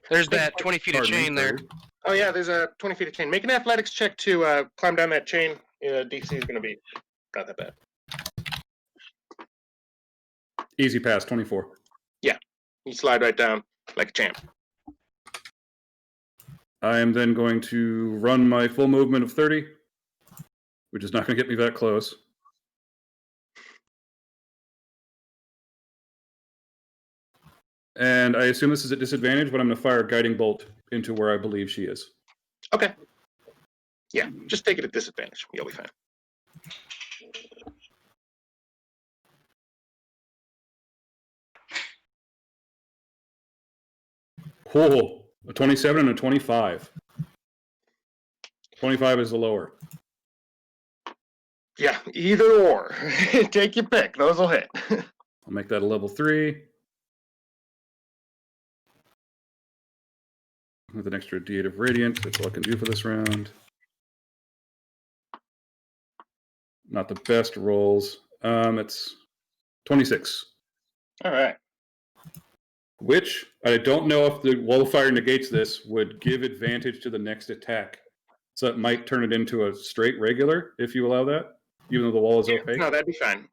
There's that 20 feet of chain there. Oh, yeah, there's a 20 feet of chain. Make an athletics check to climb down that chain. DC is going to be not that bad. Easy pass, 24. Yeah. You slide right down like a champ. I am then going to run my full movement of 30, which is not going to get me that close. And I assume this is at disadvantage, but I'm going to fire a guiding bolt into where I believe she is. Okay. Yeah, just take it at disadvantage. You'll be fine. Oh, a 27 and a 25. 25 is the lower. Yeah, either or. Take your pick. Those will hit. I'll make that a level 3. With an extra D8 of Radiant. That's all I can do for this round. Not the best rolls. It's 26. All right. Which, I don't know if the wall of fire negates this, would give advantage to the next attack. So it might turn it into a straight regular, if you allow that, even though the wall is opaque. No, that'd be fine.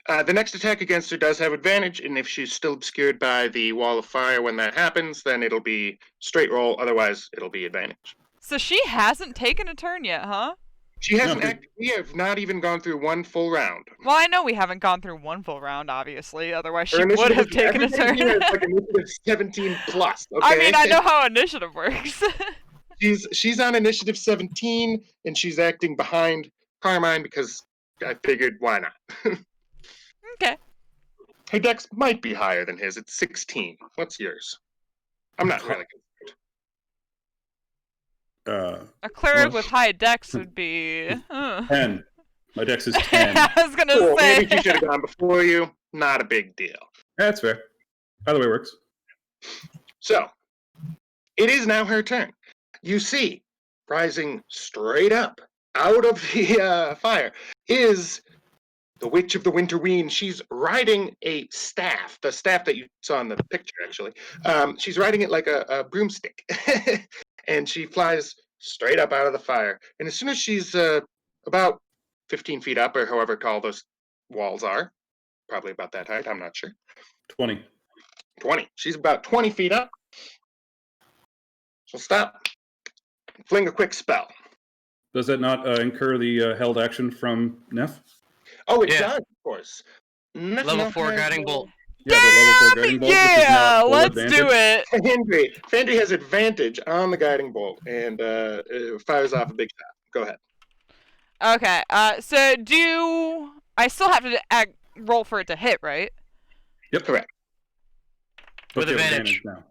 The next attack against her does have advantage, and if she's still obscured by the wall of fire when that happens, then it'll be straight roll. Otherwise, it'll be advantage. So she hasn't taken a turn yet, huh? She hasn't. We have not even gone through one full round. Well, I know we haven't gone through one full round, obviously. Otherwise, she would have taken a turn. Here is like initiative 17 plus. Okay? I mean, I know how initiative works. she's on initiative 17, and she's acting behind Carmine because I figured why not. Okay. Her dex might be higher than his. It's 16. What's yours? I'm not really concerned. A cleric with high dex would be 10. My dex is 10. I was gonna say. Maybe she should have gone before you. Not a big deal. That's fair. Either way works. So, it is now her turn. You see, rising straight up out of the fire is the Witch of the Winterween. She's riding a staff, the staff that you saw in the picture, actually. She's riding it like a broomstick. And she flies straight up out of the fire. And as soon as she's about 15 feet up, or however tall those walls are, probably about that height, I'm not sure. 20. 20. She's about 20 feet up. She'll stop. Fling a quick spell. Does that not incur the held action from Neff? Oh, it does, of course. Level 4 guiding bolt. Yeah, the level 4 guiding bolt. Yeah, let's do it. Fandry has advantage on the guiding bolt and it fires off a big shot. Go ahead. Okay, so I still have to roll for it to hit, right? Yep, correct. With advantage. Now.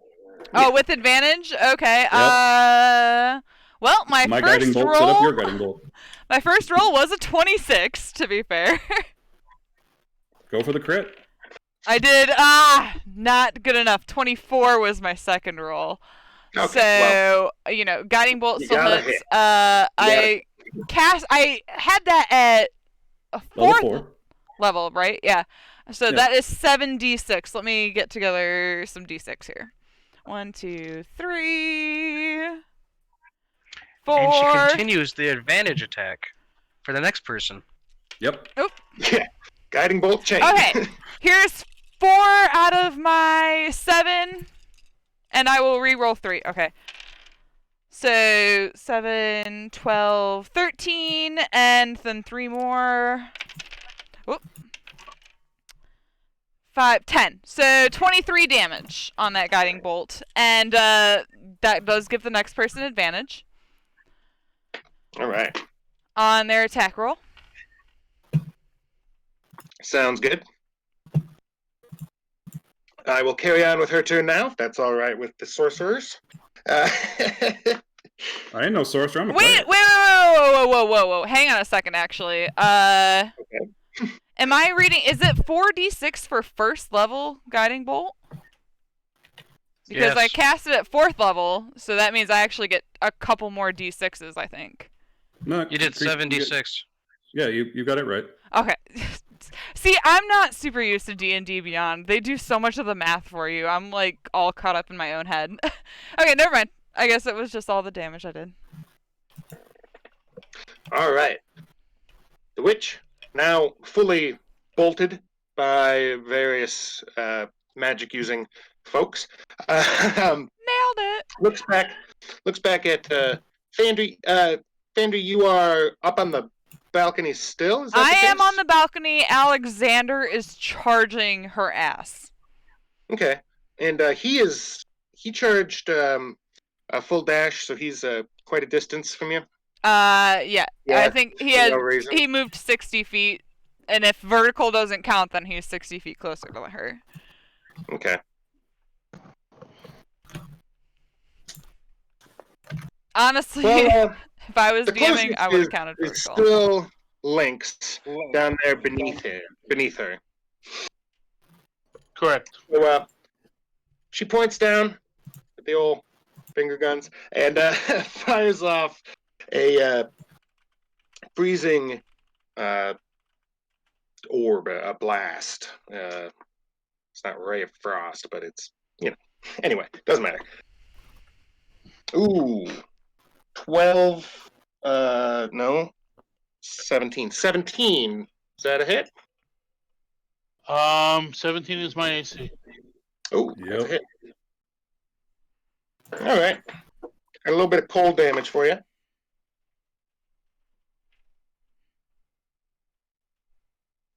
Oh, with advantage? Okay. Yep. Well, my guiding first bolt roll. set up your guiding bolt. My first roll was a 26, to be fair. Go for the crit. I did. Not good enough. 24 was my second roll. Okay, so guiding bolt still hits. I had that at a fourth level, right? Yeah. So that is 7d6. Let me get together some d6 here. 1, 2, 3, 4. And she continues the advantage attack for the next person. Yep. Oop. Yeah. Guiding bolt chain. Okay. Here's 4 out of my 7, and I will re-roll 3. Okay. So 7, 12, 13, and then 3 more. Whoop. 5, 10. So 23 damage on that guiding bolt, and that does give the next person advantage. All right. On their attack roll. Sounds good. I will carry on with her turn now, if that's all right with the sorcerers. I ain't no sorcerer. I'm a Wait, whoa. Hang on a second, actually. Okay. Am I reading? Is it 4d6 for first level guiding bolt? Because I cast it at 4th level, so that means I actually get a couple more d6s, I think. No, you did 7d6. Yeah, you got it right. Okay. See, I'm not super used to D&D Beyond. They do so much of the math for you. I'm like all caught up in my own head. Okay, never mind. I guess it was just all the damage I did. All right. The witch, now fully bolted by various magic-using folks. Nailed it. Looks back at Fandry. Fandry, you are up on the balcony still? Is that I the case? am on the balcony. Alexander is charging her ass. Okay. And he charged a full dash, so he's quite a distance from you. Yeah. I think he moved 60 feet, and if vertical doesn't count, then he's 60 feet closer to her. Okay. Honestly, if I was DMing, I would have counted vertical. It's still Lynx down there beneath her. Correct. So, she points down with the old finger guns and fires off a freezing orb, a blast. It's not Ray of Frost, but it's, anyway, doesn't matter. Ooh, 12, no, 17. 17, is that a hit? 17 is my AC. Oh, that's a hit. All right. Got a little bit of cold damage for you.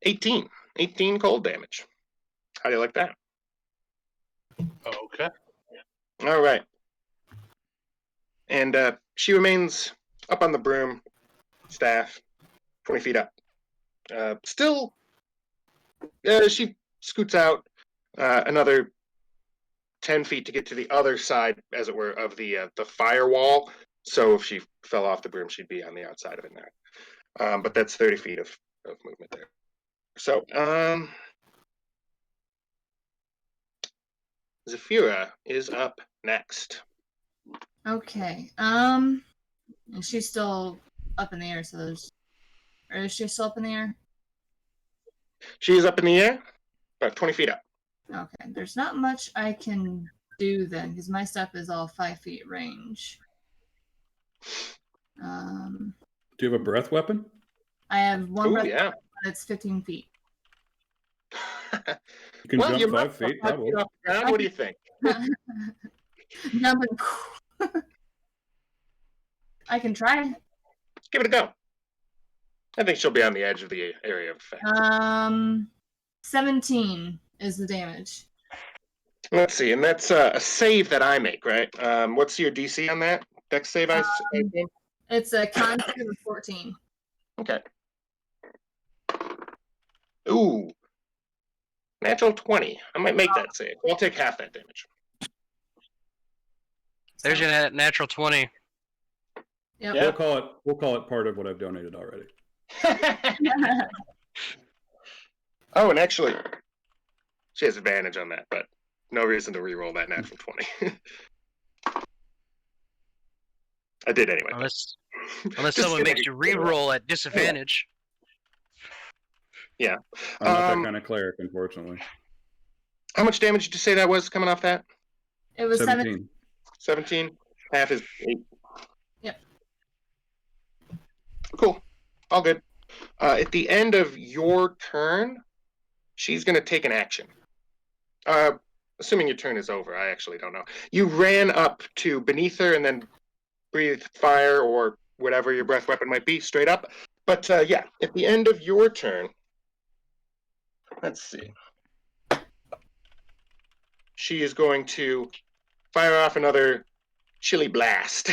18 cold damage. How do you like that? Okay. All right. And she remains up on the broom, staff, 20 feet up. Still, she scoots out another 10 feet to get to the other side, as it were, of the firewall. So if she fell off the broom, she'd be on the outside of it now. But that's 30 feet of movement there. So, Zafira is up next. Okay. And she's still up in the air, so or is she still up in the air? She is up in the air, about 20 feet up. Okay. There's not much I can do then, because my stuff is all 5 feet range. Do you have a breath weapon? I have one breath yeah. weapon, it's 15 feet. You can jump 5 feet, probably. Off the ground. What do you think? Jumping. I can try. Give it a go. I think she'll be on the edge of the area of effect. 17 is the damage. Let's see, and that's a save that I make, right? What's your DC on that? Dex save, I think? It's a con save of 14. Okay. Ooh. Natural 20. I might make that save. I'll take half that damage. There's your natural 20. Yep. Yeah. We'll call it part of what I've donated already. Oh, and actually, she has advantage on that, but no reason to re-roll that natural 20. I did anyway. Unless someone makes you re-roll at disadvantage. Yeah. I'm not that kind of cleric, unfortunately. How much damage did you say that was coming off that? It was 17. 17? Half is 8. Yep. Cool. All good. At the end of your turn, she's going to take an action. Assuming your turn is over, I actually don't know. You ran up to beneath her and then breathed fire or whatever your breath weapon might be straight up. But yeah, at the end of your turn, let's see. She is going to fire off another chilly blast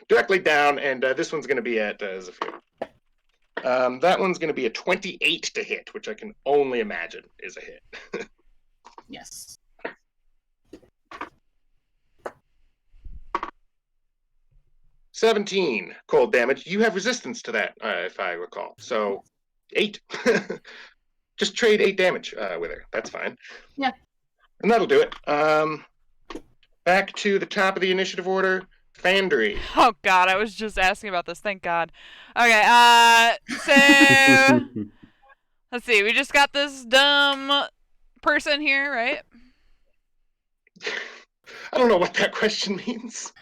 directly down, and this one's going to be at Zafir. That one's going to be a 28 to hit, which I can only imagine is a hit. Yes. $17 cold damage. You have resistance to that, if I recall. So 8. Just trade 8 damage with her. That's fine. Yeah. And that'll do it. Back to the top of the initiative order. Fandry. Oh God, I was just asking about this. Thank God. Okay, so let's see. We just got this dumb person here, right? I don't know what that question means.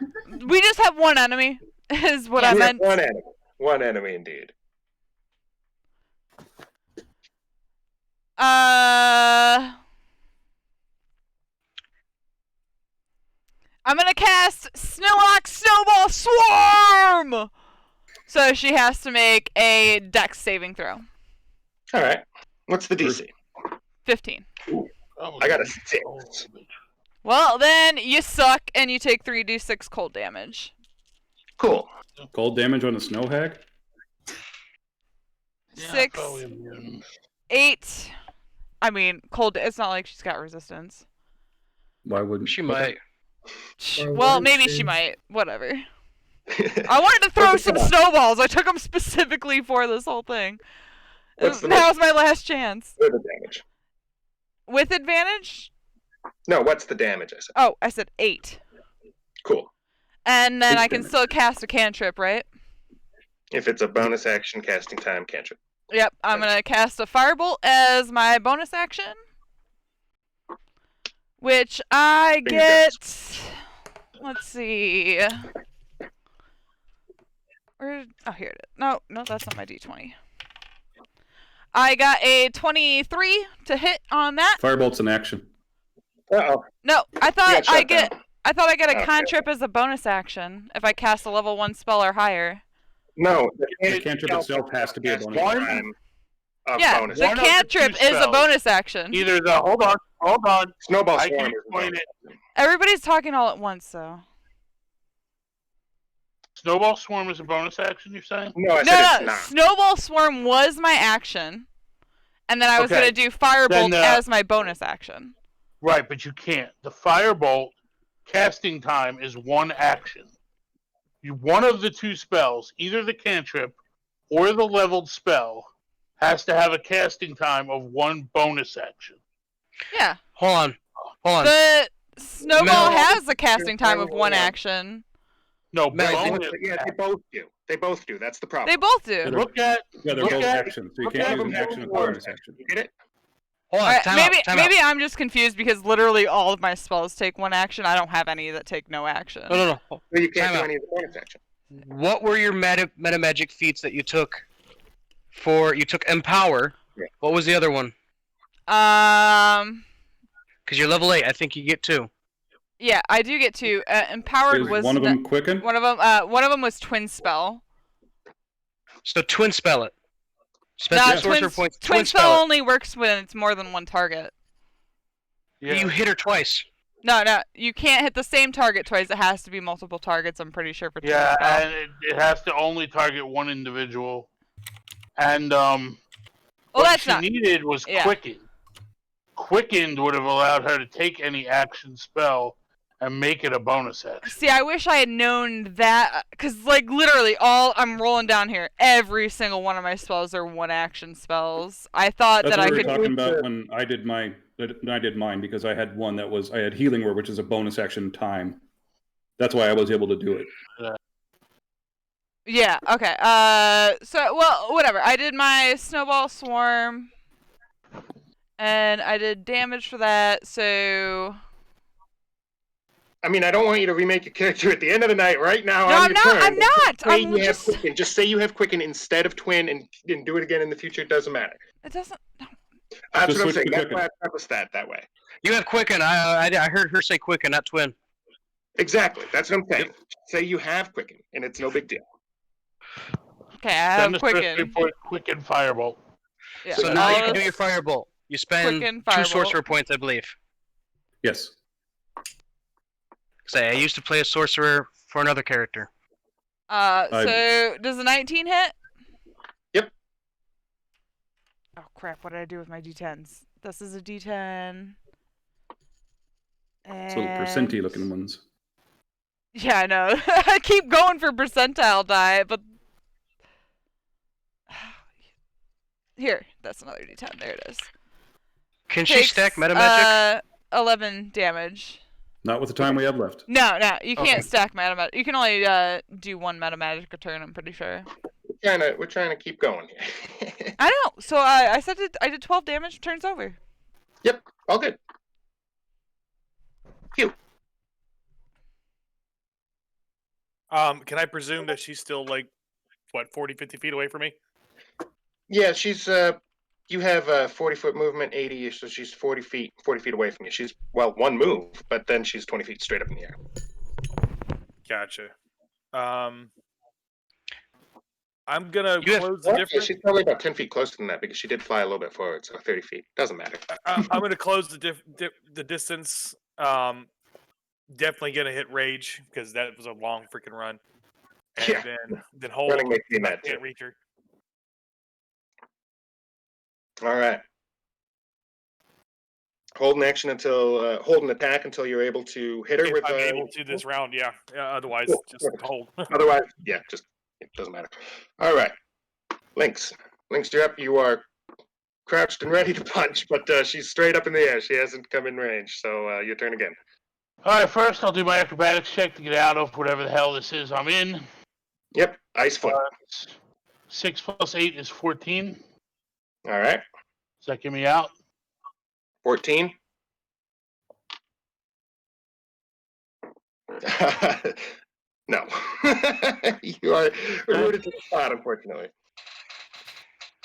We just have one enemy, is what I meant. One enemy. One enemy, indeed. I'm gonna cast Snorlax Snowball Swarm! So she has to make a Dex saving throw. Alright. What's the DC? 15. I got a 6. Well, then you suck and you take 3d6 cold damage. Cool. Cold damage on the snow hag? 6, 8. I mean, cold. It's not like she's got resistance. Why wouldn't She might? Well, maybe she might. Whatever. I wanted to throw some snowballs. I took them specifically for this whole thing. Now's my last chance. With advantage. With advantage? No, what's the damage, I said? Oh, I said 8. Cool. And then 8 I can still cast a cantrip, right? If it's a bonus action casting time cantrip. Yep, I'm going to cast a firebolt as my bonus action. Which I get... Let's see... Oh, here it is. No, that's not my d20. I got a 23 to hit on that. Firebolt's an action. Uh-oh. No, I thought I get a Okay. cantrip as a bonus action if I cast a level 1 spell or higher. No, The cantrip itself has to be a bonus action. Yeah, bonus. the cantrip is a bonus action. Either the hold on. Snowball I Swarm can is a explain bonus. it. Everybody's talking all at once, though. Snowball Swarm is a bonus action, you're saying? No, I said it's No, not. Snowball Swarm was my action, and then I was Okay. going to do Firebolt Then, as my bonus action. Right, but you can't. The Firebolt casting time is one action. One of the two spells, either the cantrip or the leveled spell, has to have a casting time of one bonus action. Yeah. Hold on. The Snowball Mel- has a casting time of one action. No, Mel, bonus. Yeah, they both do. They both do. That's the problem. They both do. Look at Yeah, they're look both at- actions, so you look can't at use an them action with a both. bonus action. You get it? Hold on. Alright, Time maybe out. I'm just confused because literally all of my spells take one action. I don't have any that take no action. No. Well, you can't Time do out. any of the bonus action. What were your meta magic feats that you took? You took Empower. Yeah. What was the other one? Because you're level 8. I think you get 2. Yeah, I do get 2. Empowered Is was one of them quicken? one of them was Twin Spell. So twin spell it. Spend No, some sorcerer points. Twin Spell only works when it's more than one target. Yeah. You hit her twice. No, you can't hit the same target twice. It has to be multiple targets. I'm pretty sure for Twin Yeah, Spell. and it has to only target one individual. And Well, what that's she not. needed was yeah. Quicken. Quickened would have allowed her to take any action spell and make it a bonus action. See, I wish I had known that, because, like, literally, I'm rolling down here. Every single one of my spells are one-action spells. I thought That's that what I we were could... talking about when I did mine, because I had one that was, I had Healing Word, which is a bonus action time. That's why I was able to do it. Yeah, okay. So, well, whatever. I did my Snowball Swarm, and I did damage for that, so... I mean, I don't want you to remake your character at the end of the night right now. No, on I'm your not. turn. I'm not. Say I'm you have just... Quicken. Just say you have Quicken instead of Twin and do it again in the future. It doesn't matter. It doesn't... No. That's Just what I'm switch saying. to That's Quicken. why I prefaced that way. You have Quicken. I heard her say Quicken, not Twin. Exactly. That's what I'm saying. Say you have Quicken, and it's no big deal. Okay, I have Send us Quicken. report Quicken Firebolt. Yeah, So now you all can do this- your Firebolt. You spend Quicken, 2 Firebolt. sorcerer points, I believe. Yes. Say, I used to play a sorcerer for another character. So, does the 19 hit? Yep. Oh, crap. What did I do with my d10s? This is a d10. So the percenty looking ones. Yeah, I know. I keep going for percentile die, but... Here, that's another d10. There it is. Can she Takes, stack meta magic? 11 damage. Not with the time we have left. No, you can't Okay. stack meta magic. You can only do one meta magic a turn, I'm pretty sure. We're trying to keep going here. I know. So I said I did 12 damage, turns over. Yep. All good. Phew. Can I presume that she's still like, what, 40, 50 feet away from me? Yeah, she's you have 40-foot movement, 80, so she's 40 feet away from you. She's, well, one move, but then she's 20 feet straight up in the air. Gotcha. I'm gonna close the difference. She's probably about 10 feet closer than that because she did fly a little bit forward, so 30 feet doesn't matter. I'm gonna close the distance. Definitely gonna hit rage because that was a long freaking run. And then hold. Running makes me I mad, can't too. reach her. All right. Hold an action until hold an attack until you're able to hit her If with. I'm able to this round, yeah. Otherwise, Cool. just hold. Otherwise, yeah, just it doesn't matter. All right, Lynx, you're up. You are crouched and ready to punch, but she's straight up in the air. She hasn't come in range, so your turn again. All right, first I'll do my acrobatics check to get out of whatever the hell this is I'm in. Yep, ice foot. 6 + 8 is 14. All right. Does that get me out? 14. No. You are rooted to the spot, unfortunately.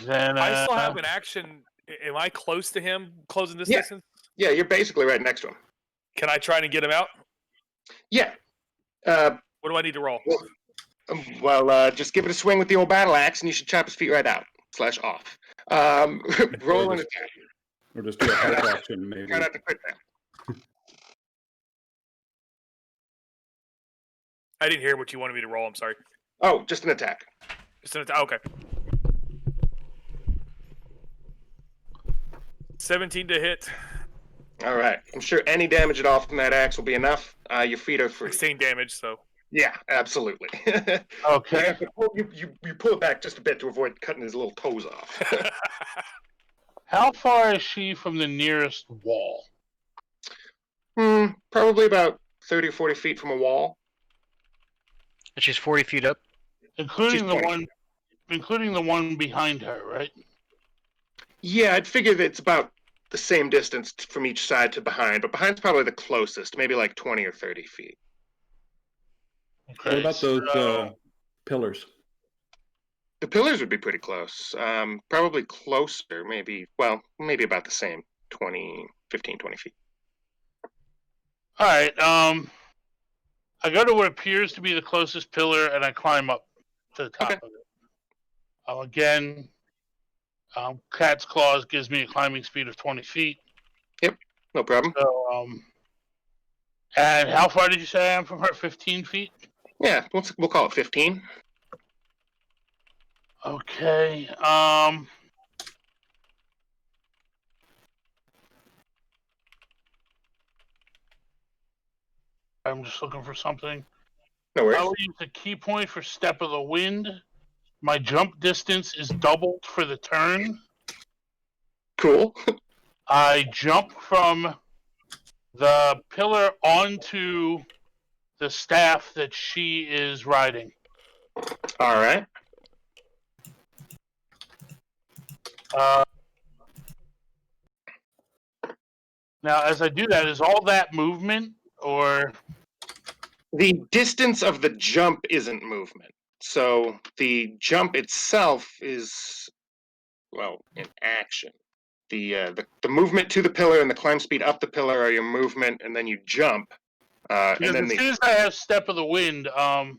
Then I still have an action. Am I close to him, closing this distance? Yeah, you're basically right next to him. Can I try to get him out? Yeah. What do I need to roll? Well, just give it a swing with the old battle axe, and you should chop his feet right out / off. Roll an attack. Or just do a help action, maybe. Try not to quit that. I didn't hear what you wanted me to roll. I'm sorry. Oh, just an attack. Just an attack. Okay. 17 to hit. All right. I'm sure any damage at all from that axe will be enough. Your feet are free. 16 damage, so. Yeah, absolutely. Okay. You pull it back just a bit to avoid cutting his little toes off. How far is she from the nearest wall? Probably about 30 or 40 feet from a wall. And she's 40 feet up? Including the one behind her, right? Yeah, I'd figure that it's about the same distance from each side to behind, but behind's probably the closest, maybe like 20 or 30 feet. Okay, what about those pillars? The pillars would be pretty close. Probably closer, maybe about the same, 15, 20 feet. All right. I go to what appears to be the closest pillar, and I climb up to the top of it. Again, Cat's Claws gives me a climbing speed of 20 feet. Yep, no problem. So, and how far did you say I am from her? 15 feet? Yeah, we'll call it 15. Okay. I'm just looking for something. No worries. I will use the key point for Step of the Wind. My jump distance is doubled for the turn. Cool. I jump from the pillar onto the staff that she is riding. All right. Now, as I do that, is all that movement, or? The distance of the jump isn't movement. So the jump itself is, in action. The movement to the pillar and the climb speed up the pillar are your movement, and then you jump. Because and then as soon as I have Step of the Wind, it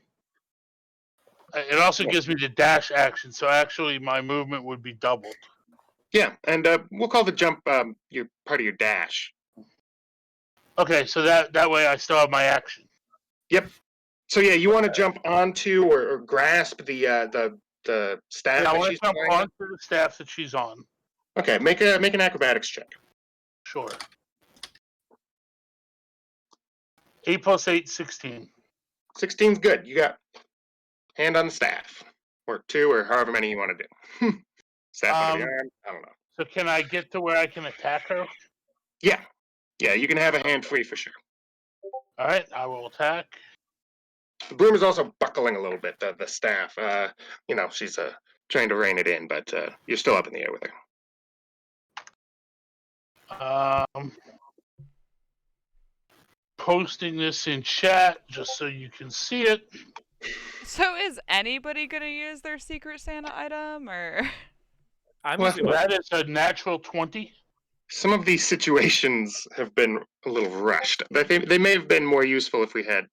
also gives me the dash action, so actually my movement would be doubled. Yeah, and we'll call the jump your part of your dash. Okay, so that way I still have my action. Yep. So yeah, you want to jump onto or grasp the staff? Yeah, I want to jump onto the staff that she's on. Okay, make an acrobatics check. Sure. 8 + 8, 16. 16's good. You got hand on the staff, or 2, or however many you want to do. Staff under the arm. I don't know. So can I get to where I can attack her? Yeah, you can have a hand free for sure. All right, I will attack. The broom is also buckling a little bit. The staff, she's trying to rein it in, but you're still up in the air with her. Posting this in chat just so you can see it. So is anybody gonna use their Secret Santa item, or? That is a natural 20. Some of these situations have been a little rushed. They may have been more useful if we had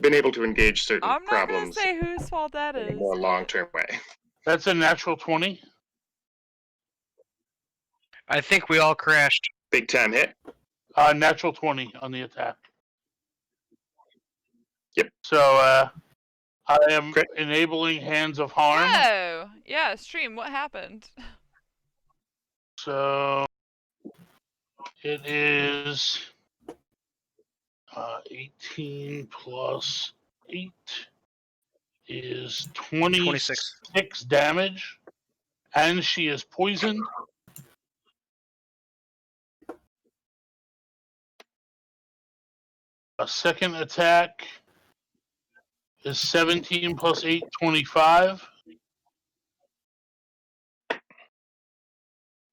been able to engage certain I'm not problems gonna say whose fault that in a is. more long-term way. That's a natural 20. I think we all crashed. Big time hit. Natural 20 on the attack. Yep. So I am Crit. enabling Hands of Harm. Oh, yeah, stream, what happened? So it is 18 plus 8 is 26 damage, and she is poisoned. A second attack is 17 plus 8, 25.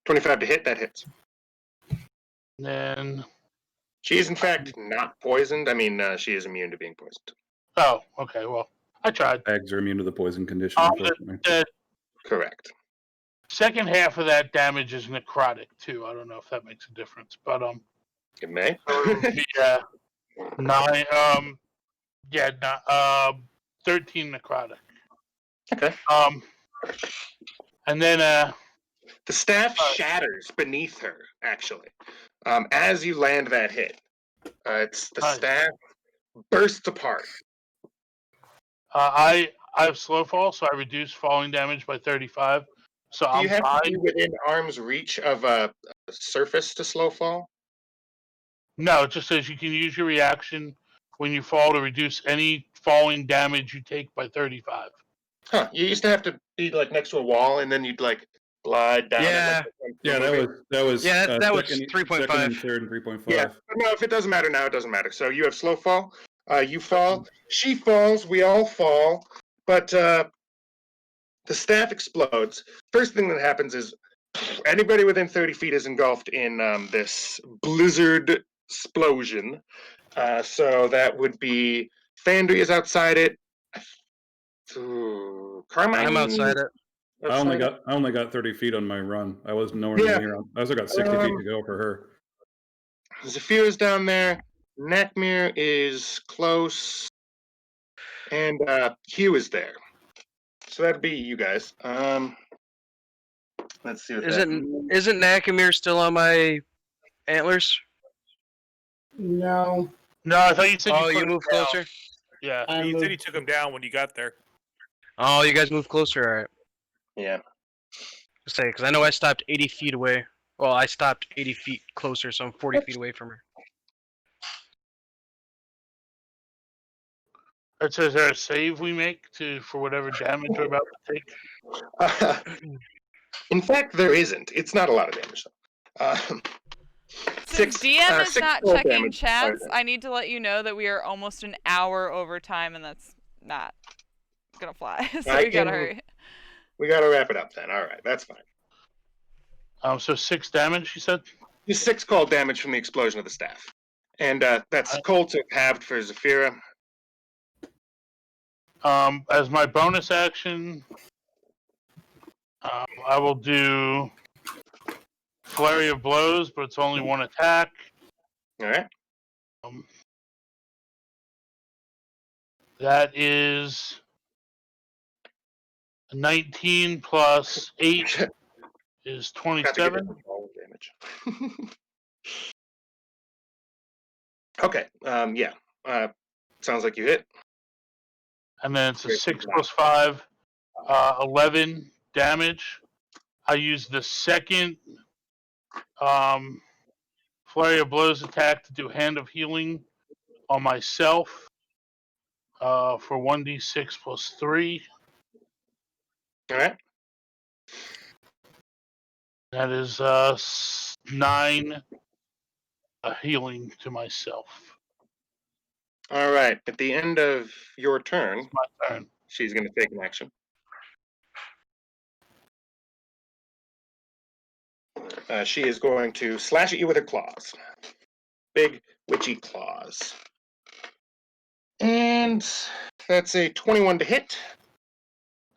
25 to hit, that hits. Then, She is, in fact, not poisoned. I mean, she is immune to being poisoned. oh, okay, well, I tried. Eggs are immune to the poison condition, unfortunately. The Correct. second half of that damage is necrotic, too. I don't know if that makes a difference, but, It may. yeah, 9, 13 necrotic. Okay. And then, The staff shatters beneath her, actually. As you land that hit, the staff bursts apart. I have slow fall, so I reduce falling damage by 35. So Do you have to be within arm's reach of a surface to slow fall? No, it just says you can use your reaction when you fall to reduce any falling damage you take by 35. Huh? You used to have to be like next to a wall, and then you'd like glide down. Yeah. That was that was second, 3.5. second and third and 3.5. Yeah. No, if it doesn't matter now, it doesn't matter. So you have slow fall. You fall. She falls. We all fall. But the staff explodes. First thing that happens is anybody within 30 feet is engulfed in this blizzard explosion. So that would be Fandry is outside it. Carmine. I'm outside it. I only got 30 feet on my run. I was nowhere near. I also got 60 feet to go for her. Zafira's down there. Nakmir is close, and Hugh is there. So that'd be you guys. Let's see what Isn't Nakamir still on my antlers? No. No, I thought you said you moved closer? Yeah. He said he took him down when you got there. Oh, you guys moved closer, alright. Yeah. Say, because I know I stopped 80 feet away. Well, I stopped 80 feet closer, so I'm 40 feet away from her. It says there a save we make for whatever damage we're about to take. In fact, there isn't. It's not a lot of damage, though. Since DM is not checking chats, I need to let you know that we are almost an hour over time, and that's not gonna fly. So we gotta hurry. We gotta wrap it up then. All right, that's fine. So 6 damage, you said? 6 cold damage from the explosion of the staff, and that's cold to halved for Zafira. As my bonus action, I will do Flurry of Blows, but it's only 1 attack. All right. That is 19 plus 8 is 27. Damage. Okay. Yeah. Sounds like you hit. And then it's a 6 plus 5, 11 damage. I use the second Flurry of Blows attack to do Hand of Healing on myself for 1d6 plus 3. All right. That is 9 healing to myself. All right. At the end of your turn, My turn. She's going to take an action. She is going to slash at you with her claws. Big, witchy claws. And that's a 21 to hit.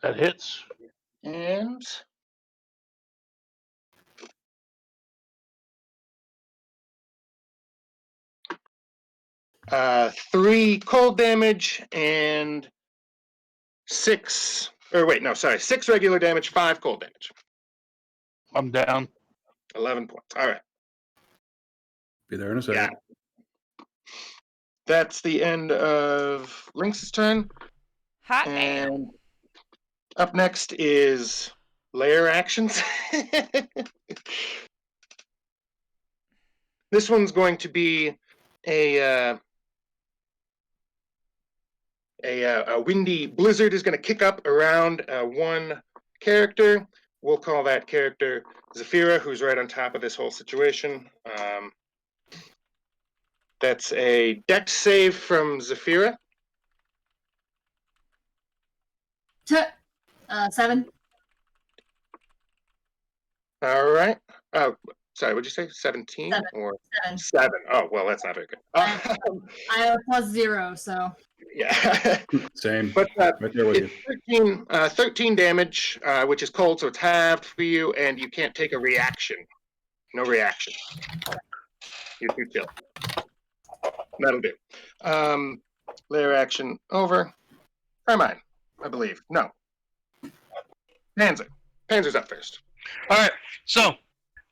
That hits. And 3 cold damage, and 6 regular damage, 5 cold damage. I'm down. 11 points. All right. Be there in a second. Yeah. That's the end of Lynx's turn. Hot and damn. Up next is layer actions. This one's going to be a windy blizzard is going to kick up around one character. We'll call that character Zafira, who's right on top of this whole situation. That's a dex save from Zafira. 7. All right. Oh, sorry, what'd you say? 17 7. or 7. 7? Oh, well, that's not very good. I have +0, so. Yeah. Same. But Right there with you. 13 damage, which is cold, so it's halved for you, and you can't take a reaction. No reaction. You're too chill. That'll do. Layer action over. Carmine, I believe. No. Panzer. Panzer's up first. All right. So,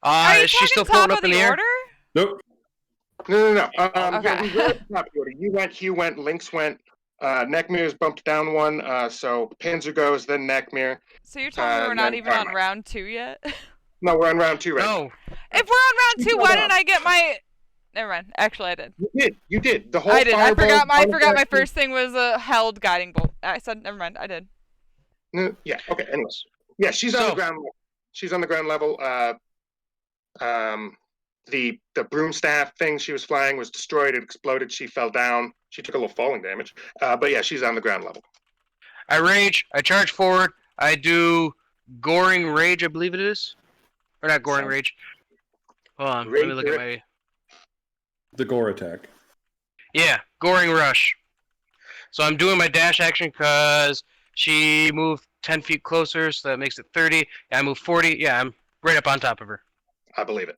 Are you is she talking still top floating of up in the the air? order? Nope. No. Okay. Yeah, we were at the top of the order. You went, Hugh went, Lynx went. Neckmir's bumped down one, so Panzer goes, then Neckmir. So you're telling me we're not even on round 2 yet? No, we're on round 2 right now. No. If we're on round 2, why didn't I get my... Never mind. Actually, I did. You did. The whole I did. I forgot my fireball- first thing was a held guiding bolt. I said, never mind. I did. No, yeah, okay, anyways. Yeah, she's on the ground level. She's on the ground level. The broom staff thing she was flying was destroyed. It exploded. She fell down. She took a little falling damage. But yeah, she's on the ground level. I rage. I charge forward. I do goring rage, I believe it is. Or not goring rage. Hold on. Let me look at my... The gore attack. Yeah, goring rush. So I'm doing my dash action because she moved 10 feet closer, so that makes it 30. Yeah, I move 40. Yeah, I'm right up on top of her. I believe it.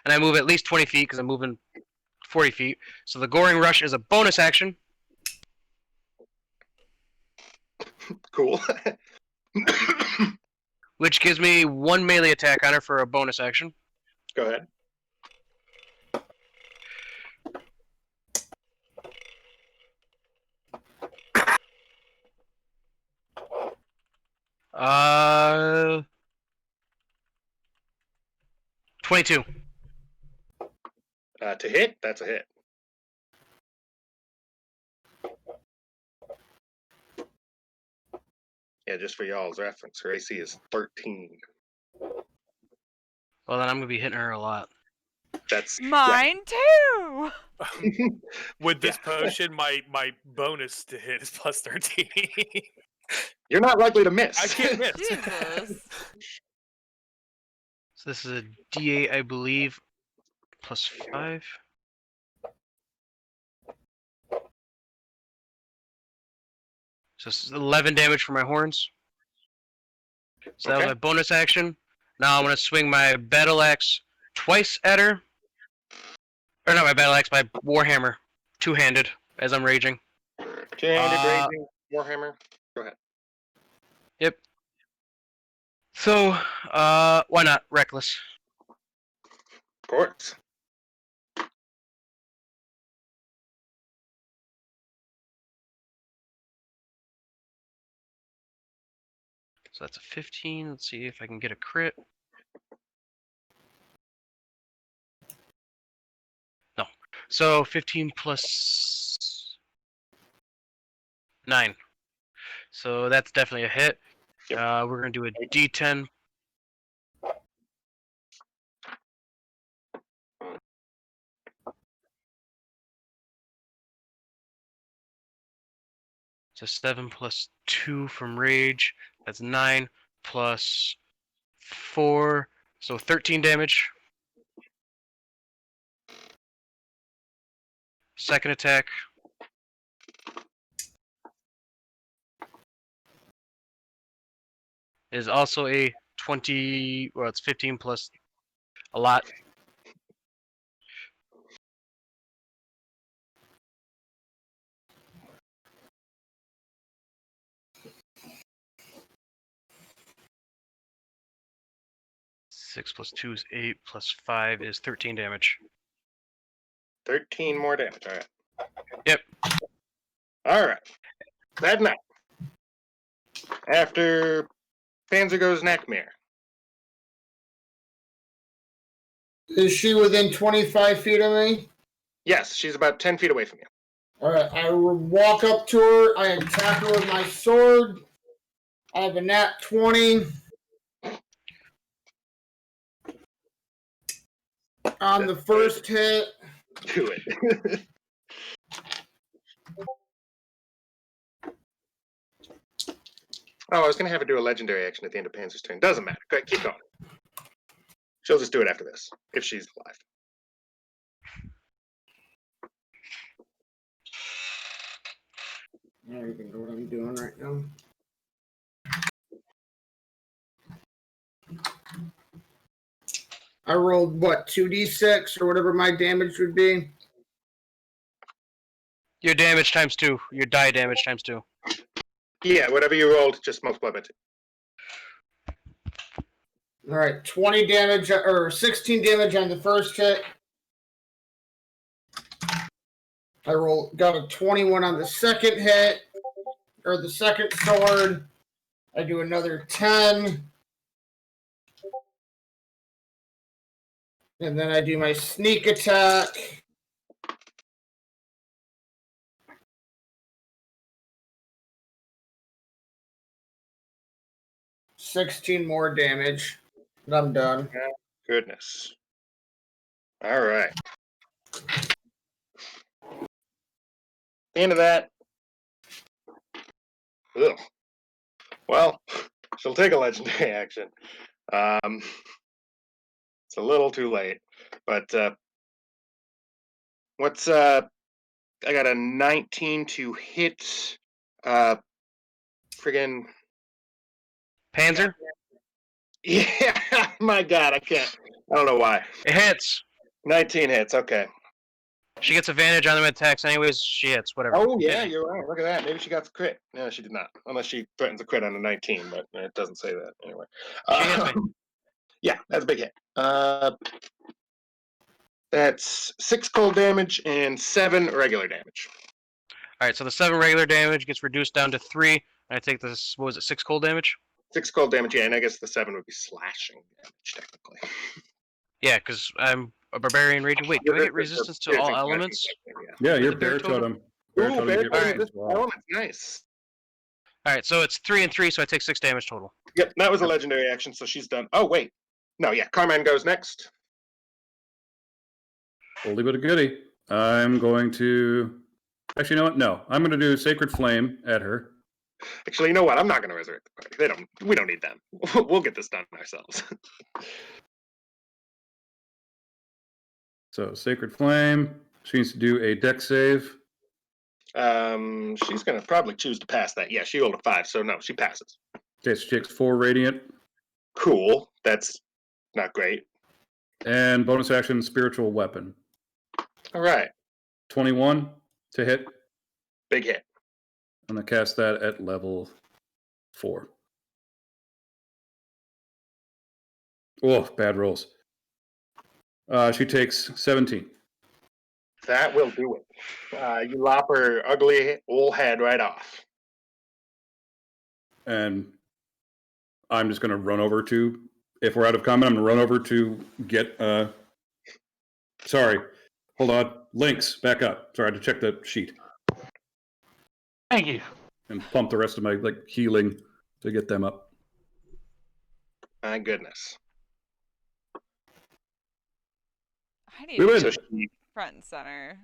And I move at least 20 feet because I'm moving 40 feet. So the goring rush is a bonus action. Cool. Which gives me 1 melee attack on her for a bonus action. Go ahead. Uh, 22. To hit, that's a hit. Yeah, just for y'all's reference, her AC is 13. Well, then I'm gonna be hitting her a lot. That's mine too. With this potion, my bonus to hit is plus 13. You're not likely to miss. I can't miss. Jesus. So this is a D8, I believe, plus 5. So this is 11 damage for my horns. So that was my bonus action. Now I'm gonna swing my battle axe twice at her. Or not my battle axe, my warhammer, two-handed as I'm raging. Two-handed raging warhammer. Go ahead. Yep. So, why not reckless? Of course. So that's a 15. Let's see if I can get a crit. No. So 15 plus 9. So that's definitely a hit. Yep. We're going to do a D10. So 7 plus 2 from rage. That's 9 plus 4. So 13 damage. Second attack. Is also a 20, well, it's 15 plus a lot. 6 plus 2 is 8, plus 5 is 13 damage. 13 more damage. All right. Yep. All right. That night, after Panzer goes Neckmere. Is she within 25 feet of me? Yes, she's about 10 feet away from you. Alright, I walk up to her. I attack her with my sword. I have a nat 20. On the first hit. Do it. Oh, I was going to have her do a legendary action at the end of Panzer's turn. Doesn't matter. Go ahead, keep going. She'll just do it after this, if she's alive. I don't even know what I'm doing right now. I rolled, what, 2d6 or whatever my damage would be? Your damage times 2. Your die damage times 2. Yeah, whatever you rolled, just multiply by 2. Alright, 20 damage, or 16 damage on the first hit. I got a 21 on the second hit, or the second sword. I do another 10. And then I do my sneak attack. $16 more damage. And I'm done. Goodness. All right. The end of that. Ugh. Well, she'll take a legendary action. It's a little too late, but what's I got a 19 to hit. Friggin' Panzer? Yeah, my God, I don't know why. It hits. 19 hits. Okay. She gets advantage on them attacks anyways. She hits, whatever. Oh, yeah, you're right. Look at that. Maybe she got the crit. No, she did not. Unless she threatens a crit on a 19, but it doesn't say that anyway. She hits me. Yeah, that's a big hit. That's 6 cold damage and 7 regular damage. Alright, so the 7 regular damage gets reduced down to 3. And I take this, what was it, 6 cold damage? 6 cold damage, yeah, and I guess the 7 would be slashing damage, technically. Yeah, because I'm a barbarian raging. Wait, do I get resistance to all elements? Yeah, With you're the bear bear totem? totem. Bear Ooh, totem bear get totem, resistance this as well. element's nice. Alright, so it's 3 and 3, so I take 6 damage total. Yep, that was a legendary action, so she's done. Oh, wait. No, yeah, Carmine goes next. Oldie but a goodie. I'm going to... Actually, you know what? No. I'm going to do Sacred Flame at her. Actually, you know what? I'm not going to resurrect the party. We don't need them. We'll get this done ourselves. So, Sacred Flame. She needs to do a dex save. She's going to probably choose to pass that. Yeah, she rolled a 5, so no, she passes. Okay, so she takes 4 radiant. Cool. That's not great. And bonus action, Spiritual Weapon. All right. 21 to hit. Big hit. I'm going to cast that at level 4. Oh, bad rolls. She takes 17. That will do it. You lop her ugly old head right off. And I'm just going to run over to, if we're out of combat, I'm going to run over to get, sorry, hold on. Links, back up. Sorry, I had to check the sheet. Thank you. And pump the rest of my healing to get them up. My goodness. I need We to win. So be she, front and center.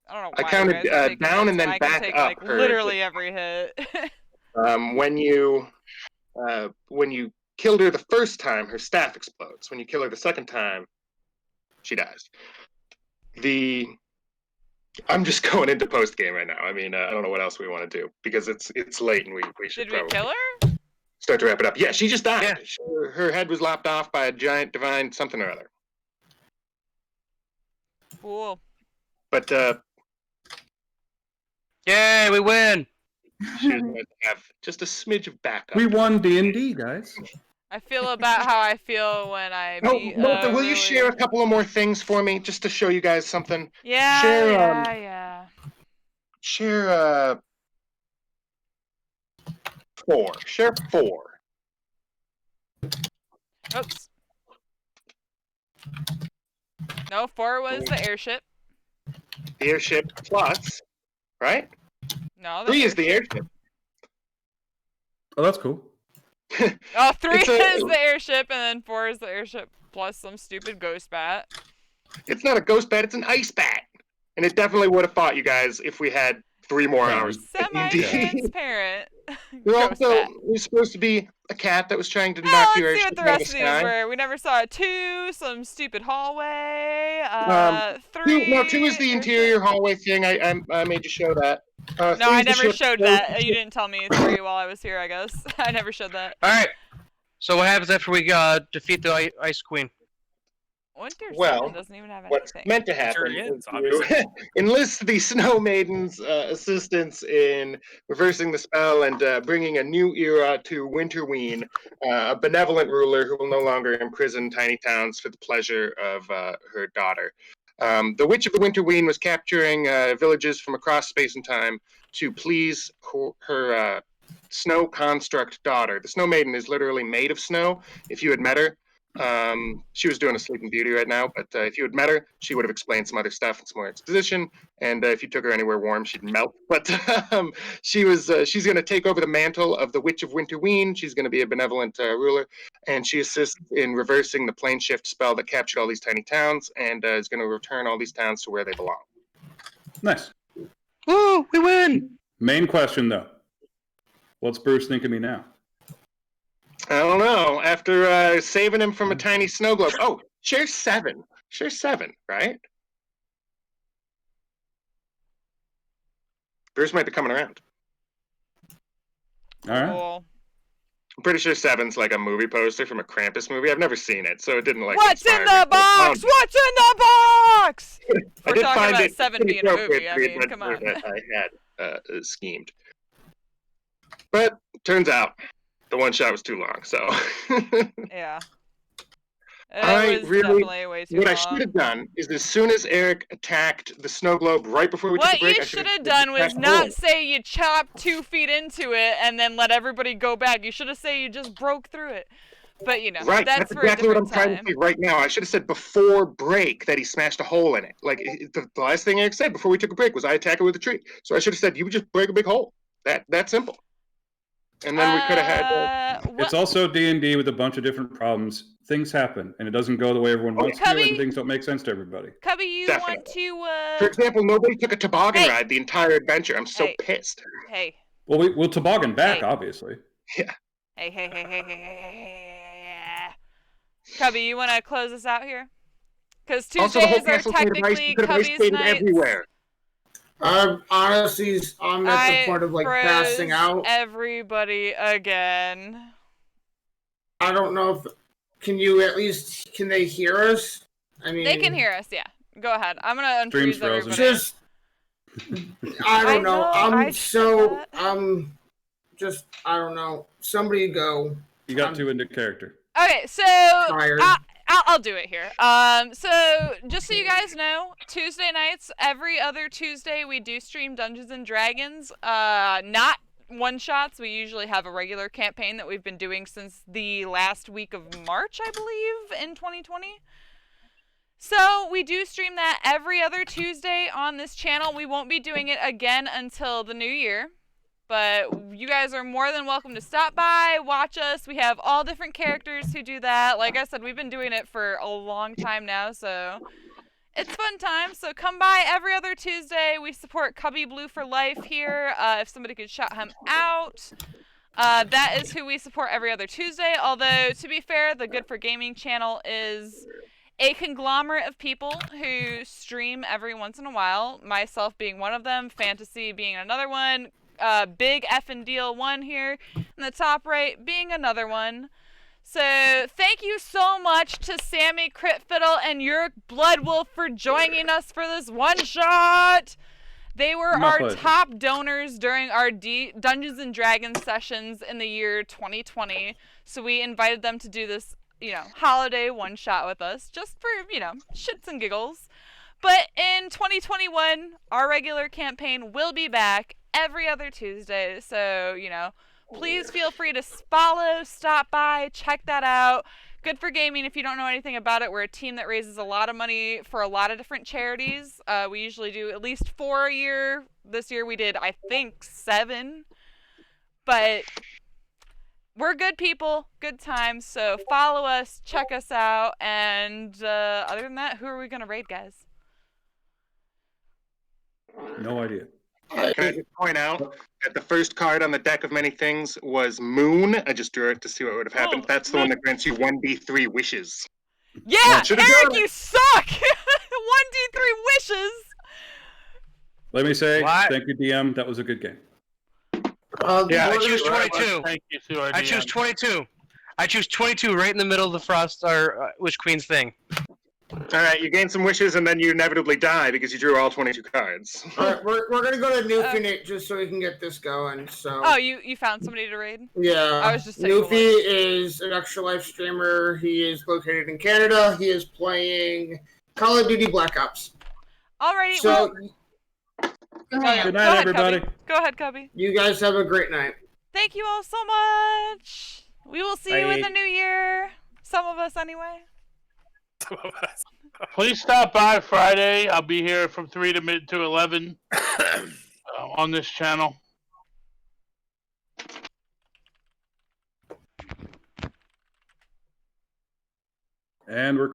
I don't know I why counted you guys are taking down hits and when then I can back take, up her. literally every hit. when you killed her the first time, her staff explodes. When you kill her the second time, she dies. I'm just going into post game right now. I mean, I don't know what else we want to do because it's late and we should Did we probably kill her? start to wrap it up. Yeah, she just died. Yeah. Her head was lopped off by a giant divine something or other. Cool. But Yay, we win! she was going to have just a smidge of backup. We won D&D, guys. I feel about how I feel when I beat. Martha, will you really... share a couple of more things for me, just to show you guys something? Yeah, yeah. Share 4. Share 4. Oops. No, 4 was the airship. The airship plus, right? No, 3 is the airship. Oh, that's cool. Oh, 3 is the airship, and then 4 is the airship plus some stupid ghost bat. It's not a ghost bat, it's an ice bat. And it definitely would have fought you guys if we had 3 more hours. Semi-transparent. There's supposed to be a cat that was trying to knock your let's see what the rest of these were. We never saw 2, some stupid hallway. 3. No, 2 is the interior hallway thing. I made you show that. No, I never showed that. You didn't tell me 3 while I was here, I guess. I never showed that. Alright. So what happens after we defeat the Ice Queen? Winterween doesn't even have anything. What's meant to happen is you enlist the Snow Maiden's assistance in reversing the spell and bringing a new era to Winterween, a benevolent ruler who will no longer imprison tiny towns for the pleasure of her daughter. The Witch of the Winterween was capturing villages from across space and time to please her snow construct daughter. The Snow Maiden is literally made of snow. If you had met her, she was doing a Sleeping Beauty right now, but if you had met her, she would have explained some other stuff and some more exposition, and if you took her anywhere warm, she'd melt. But she's going to take over the mantle of the Witch of Winterween. She's going to be a benevolent ruler, and she assists in reversing the plane shift spell that captured all these tiny towns, and is going to return all these towns to where they belong. Nice. Woo! We win! Main question, though. What's Bruce think of me now? I don't know. After saving him from a tiny snow globe. Oh, share 7. Share 7, right? Bruce might be coming around. All right. Cool. I'm pretty sure 7's like a movie poster from a Krampus movie. I've never seen it, so it didn't like. What's in the box? What's in the box? We're talking find about it 7 being a movie. I mean, come on. That I had schemed, but turns out the one shot was too long. So yeah. What I should have done is, as soon as Eric attacked the snow globe right before we took the break, what you should have done was not say you chopped 2 feet into it and then let everybody go back. You should have said you just broke through it. But right, that's for exactly what I'm time. trying to say right now. I should have said before break that he smashed a hole in it. Like the last thing Eric said before we took a break was I attack it with a tree. So I should have said you would just break a big hole. That simple. And then we could have had. It's also D&D with a bunch of different problems. Things happen, and it doesn't go the way everyone wants to, and things don't make sense to everybody. Cubby, you want to? For example, nobody took a toboggan ride the entire adventure. I'm so pissed. Hey. Well, we'll toboggan back, obviously. Yeah. Hey. Cubby, you want to close us out here? Because Tuesdays are technically Cubby's nights. Everywhere. Honestly, I'm at the point of passing out. Everybody again. I don't know if can they hear us? I mean, they can hear us. Yeah, go ahead. I'm gonna unfreeze everybody. Just I don't know. I don't know. Somebody go. You got too into character. Okay, so I'll do it here. So just so you guys know, Tuesday nights, every other Tuesday, we do stream Dungeons and Dragons. Not one-shots. We usually have a regular campaign that we've been doing since the last week of March, I believe, in 2020. So we do stream that every other Tuesday on this channel. We won't be doing it again until the new year. But you guys are more than welcome to stop by, watch us. We have all different characters who do that. Like I said, we've been doing it for a long time now, so it's fun time. So come by every other Tuesday. We support Cubby Blue for life here. If somebody could shout him out. That is who we support every other Tuesday. Although, to be fair, the Good for Gaming channel is a conglomerate of people who stream every once in a while. Myself being one of them, Fantasy being another one. Big effing deal one here in the top right being another one. So thank you so much to Sammy, Crit Fiddle, and Yurik Bloodwolf for joining us for this one shot. They were our top donors during our Dungeons and Dragons sessions in the year 2020. So we invited them to do this, holiday one-shot with us, just for, shits and giggles. But in 2021, our regular campaign will be back every other Tuesday. So, please feel free to follow, stop by, check that out. Good for Gaming. If you don't know anything about it, we're a team that raises a lot of money for a lot of different charities. We usually do at least 4 a year. This year we did, I think, 7. But we're good people, good times. So follow us, check us out. And other than that, who are we going to raid, guys? No idea. Can I just point out that the first card on the deck of many things was Moon? I just drew it to see what would have happened. That's the one that grants you 1d3 wishes. Yeah, Eric, you suck! 1d3 wishes! Let me say, thank you, DM. That was a good game. I choose 22. Thank you, Sue. I choose 22. I choose 22 right in the middle of the Frost or Witch Queen's thing. All right, you gain some wishes, and then you inevitably die because you drew all 22 cards. All right, we're gonna go to Newfie just so we can get this going. So. Oh, you found somebody to raid? Yeah. I was just Newfie is an extra life streamer. He is located in Canada. He is playing Call of Duty Black Ops. Alrighty. So. Good night, everybody. Cubby. Go ahead, Cubby. You guys have a great night. Thank you all so much. We will see you in the new year. Some of us, anyway. Please stop by Friday. I'll be here from 3 to 11 on this channel. And we're